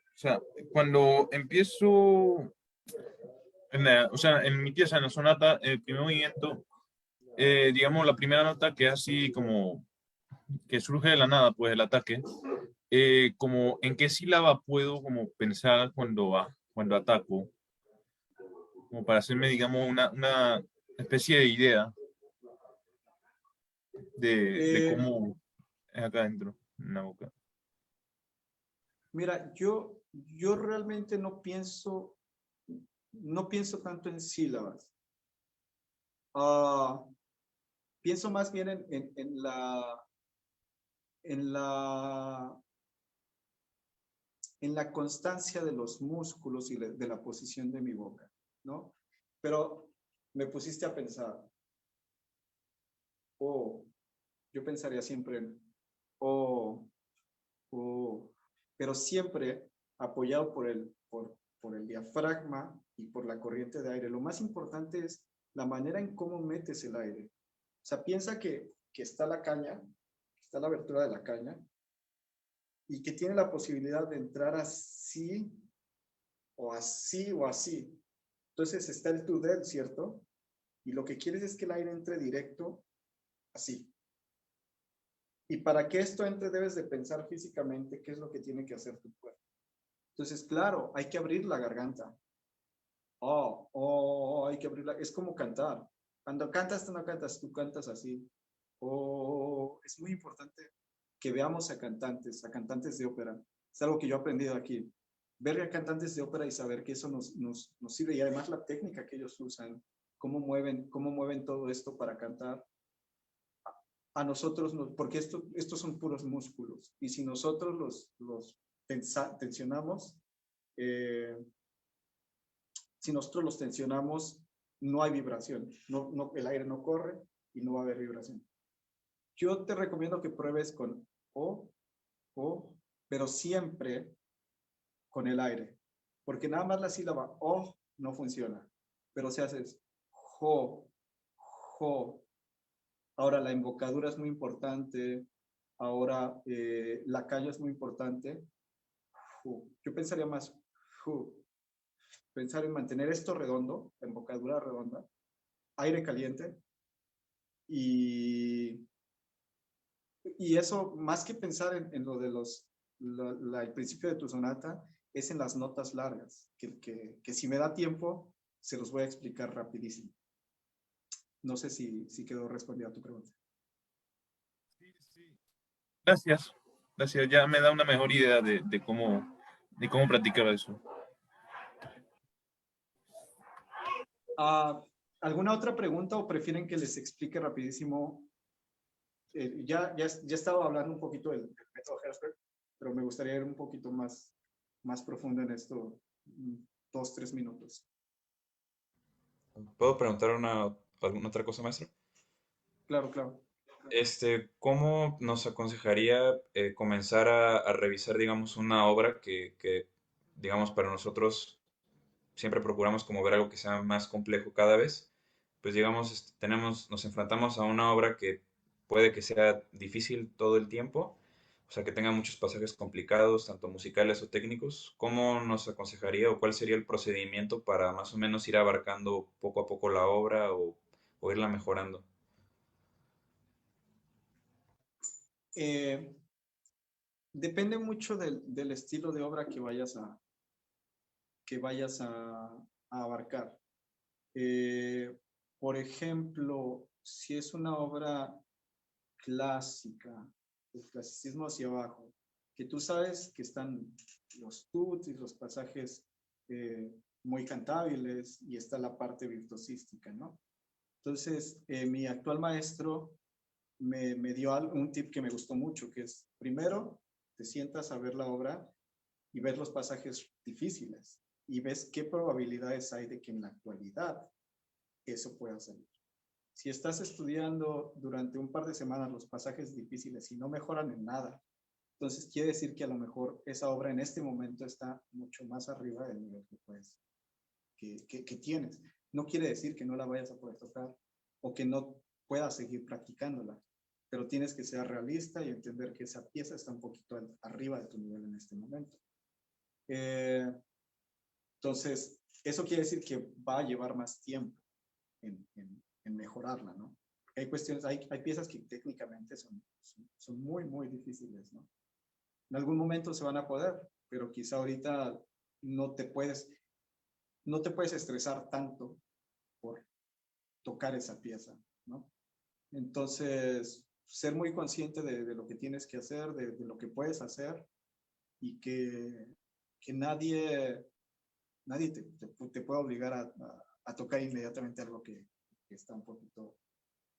O sea, cuando empiezo, en mi pieza, en la sonata, el primer movimiento, digamos, la primera nota que es así como que surge de la nada, pues el ataque, como en qué sílaba puedo como pensar cuando ataco, como para hacerme, digamos, una especie de idea de cómo es acá adentro, en la boca. Mira, yo realmente no pienso tanto en sílabas. Pienso más bien en la constancia de los músculos y de la posición de mi boca, ¿no? Pero me pusiste a pensar, yo pensaría siempre en, pero siempre apoyado por el diafragma y por la corriente de aire. Lo más importante es la manera en cómo metes el aire. O sea, piensa que está la caña, está la abertura de la caña, y que tiene la posibilidad de entrar así, o así, o así. Entonces está el tudel, ¿cierto? Y lo que quieres es que el aire entre directo, así. Y para que esto entre debes de pensar físicamente qué es lo que tiene que hacer tu cuerpo. Entonces, claro, hay que abrir la garganta. Hay que abrirla. Es como cantar. Cuando cantas, tú no cantas, tú cantas así. Es muy importante que veamos a cantantes de ópera. Es algo que yo he aprendido aquí. Ver a cantantes de ópera y saber que eso nos sirve. Y además la técnica que ellos usan, cómo mueven todo esto para cantar. A nosotros, porque estos son puros músculos. Y si nosotros los tensionamos, si nosotros los tensionamos, no hay vibración. El aire no corre y no va a haber vibración. Yo te recomiendo que pruebes con O, pero siempre con el aire. Porque nada más la sílaba O no funciona. Pero si haces jo, jo. Ahora la embocadura es muy importante. Ahora la calle es muy importante. Yo pensaría más pensar en mantener esto redondo, la embocadura redonda, aire caliente y eso, más que pensar en lo de el principio de tu sonata, es en las notas largas, que si me da tiempo, se los voy a explicar rapidísimo. No sé si quedó respondida a tu pregunta. Sí. Gracias. Gracias. Ya me da una mejor idea de cómo practicar eso. ¿Alguna otra pregunta o prefieren que les explique rapidísimo? Ya estaba hablando un poquito del método Herzberg, pero me gustaría ir un poquito más profundo en esto, 2-3 minutos. ¿Puedo preguntar alguna otra cosa, maestro? Claro, claro. ¿Cómo nos aconsejaría comenzar a revisar, digamos, una obra que, digamos, para nosotros siempre procuramos como ver algo que sea más complejo cada vez? Pues, digamos, nos enfrentamos a una obra que puede que sea difícil todo el tiempo, o sea, que tenga muchos pasajes complicados, tanto musicales o técnicos. ¿Cómo nos aconsejaría o cuál sería el procedimiento para más o menos ir abarcando poco a poco la obra o irla mejorando? Depende mucho del estilo de obra que vayas a abarcar. Por ejemplo, si es una obra clásica, el clasicismo hacia abajo, que tú sabes que están los tuts y los pasajes muy cantables y está la parte virtuosística, ¿no? Entonces, mi actual maestro me dio un tip que me gustó mucho, que es, primero, te sientas a ver la obra y ves los pasajes difíciles y ves qué probabilidades hay de que en la actualidad eso pueda salir. Si estás estudiando durante un par de semanas los pasajes difíciles y no mejoran en nada, entonces quiere decir que a lo mejor esa obra en este momento está mucho más arriba del nivel que tienes. No quiere decir que no la vayas a poder tocar o que no puedas seguir practicándola, pero tienes que ser realista y entender que esa pieza está un poquito arriba de tu nivel en este momento. Entonces, eso quiere decir que va a llevar más tiempo en mejorarla, ¿no? Hay cuestiones, hay piezas que técnicamente son muy, muy difíciles, ¿no? En algún momento se van a poder, pero quizá ahorita no te puedes estresar tanto por tocar esa pieza, ¿no? Entonces, ser muy consciente de lo que tienes que hacer, de lo que puedes hacer y que nadie te pueda obligar a tocar inmediatamente algo que está un poquito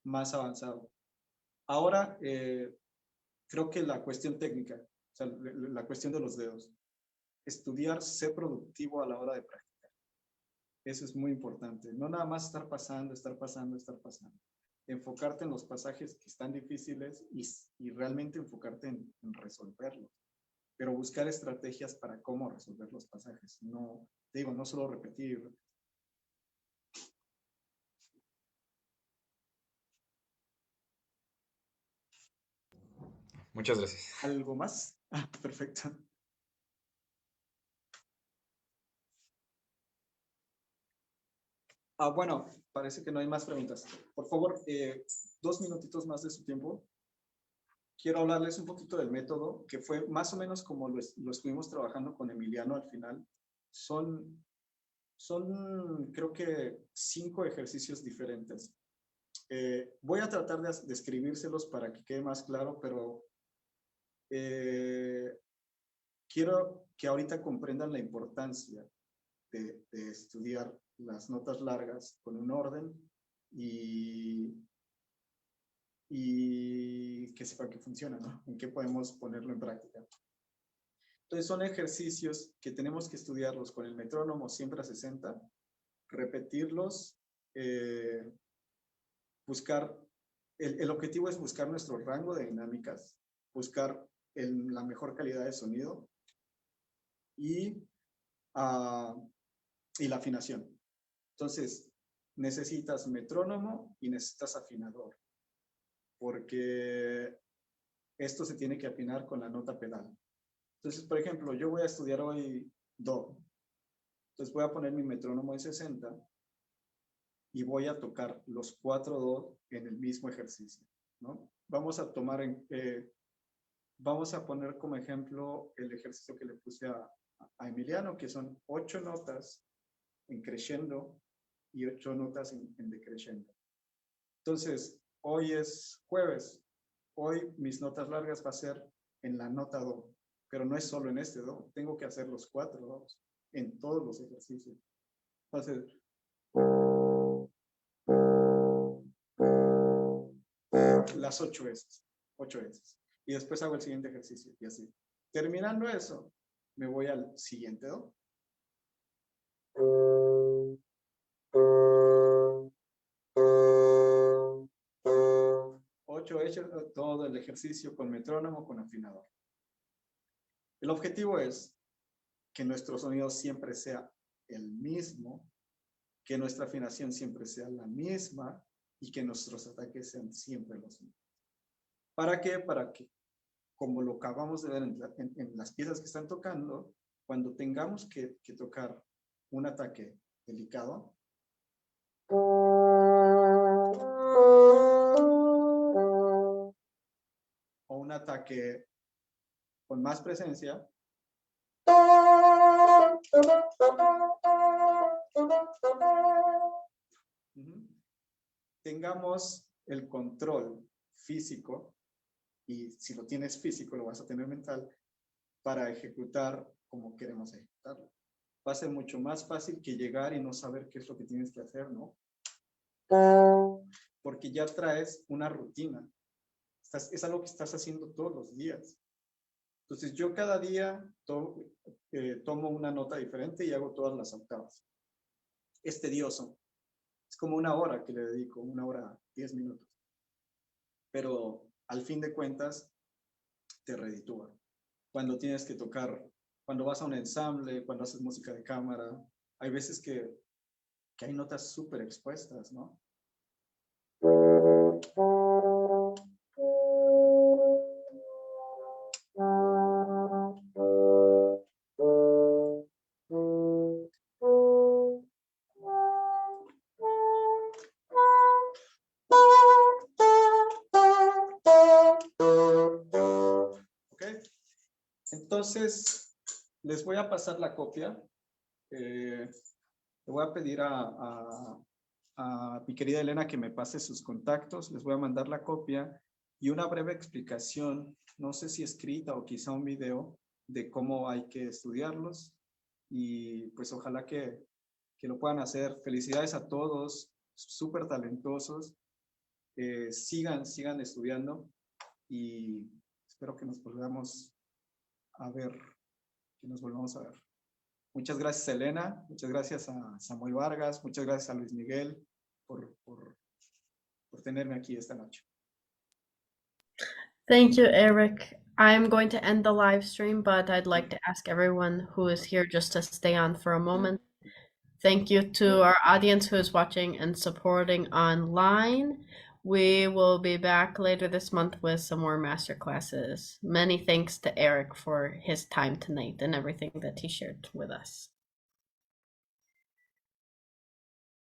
más avanzado. Ahora, creo que la cuestión técnica, o sea, la cuestión de los dedos, estudiar, ser productivo a la hora de practicar. Eso es muy importante. No nada más estar pasando. Enfocarte en los pasajes que están difíciles y realmente enfocarte en resolverlos. Pero buscar estrategias para cómo resolver los pasajes. No, digo, no solo repetir. Muchas gracias. ¿Algo más? Perfecto. Bueno, parece que no hay más preguntas. Por favor, 2 minutitos más de su tiempo. quiero hablarles un poquito del método, que fue más o menos como lo estuvimos trabajando con Emiliano al final. Son creo que 5 ejercicios diferentes. Voy a tratar de describírselos para que quede más claro, pero quiero que ahorita comprendan la importancia de estudiar las notas largas con un orden y que sepan que funciona, ¿no? En qué podemos ponerlo en práctica. Entonces son ejercicios que tenemos que estudiarlos con el metrónomo siempre a 60, repetirlos, buscar, el objetivo es buscar nuestro rango de dinámicas, buscar la mejor calidad de sonido y la afinación. Entonces, necesitas metrónomo y necesitas afinador, porque esto se tiene que afinar con la nota pedal. Entonces, por ejemplo, yo voy a estudiar hoy Do. Entonces voy a poner mi metrónomo en 60 y voy a tocar los 4 Do en el mismo ejercicio, ¿no? Vamos a poner como ejemplo el ejercicio que le puse a Emiliano, que son 8 notas en crescendo y 8 notas en decrescendo. Entonces, hoy es jueves. Hoy mis notas largas va a ser en la nota Do, pero no es solo en este Do. Tengo que hacer los 4 Dos en todos los ejercicios. Entonces, las 8 veces. 8 veces. Y después hago el siguiente ejercicio y así. Terminando eso, me voy al siguiente Do. Hecho todo el ejercicio con metrónomo, con afinador. El objetivo es que nuestro sonido siempre sea el mismo, que nuestra afinación siempre sea la misma y que nuestros ataques sean siempre los mismos. ¿Para qué? Para que, como lo acabamos de ver en las piezas que están tocando, cuando tengamos que tocar un ataque delicado, o un ataque con más presencia, tengamos el control físico, y si lo tienes físico lo vas a tener mental, para ejecutar como queremos ejecutarlo. Va a ser mucho más fácil que llegar y no saber qué es lo que tienes que hacer, ¿no? Porque ya traes una rutina. Es algo que estás haciendo todos los días. Entonces yo cada día tomo una nota diferente y hago todas las octavas. Es tedioso. Es como una hora que le dedico, 1 hora, 10 minutos. Pero al fin de cuentas, te reditúa. Cuando tienes que tocar, cuando vas a un ensamble, cuando haces música de cámara, hay veces que hay notas súper expuestas, ¿no? Entonces, les voy a pasar la copia. Le voy a pedir a mi querida Elena que me pase sus contactos. Les voy a mandar la copia y una breve explicación, no sé si escrita o quizá un video, de cómo hay que estudiarlos. Y pues ojalá que lo puedan hacer. Felicidades a todos, súper talentosos. Sigan estudiando y espero que nos volvamos a ver, Muchas gracias, Elena. Muchas gracias a Samuel Vargas. Muchas gracias a Luis Miguel por tenerme aquí esta noche. Thank you, Eric. I'm going to end the live stream, but I'd like to ask everyone who is here just to stay on for a moment. Thank you to our audience who is watching and supporting online. We will be back later this month with some more masterclasses. Many thanks to Eric for his time tonight and everything that he shared with us.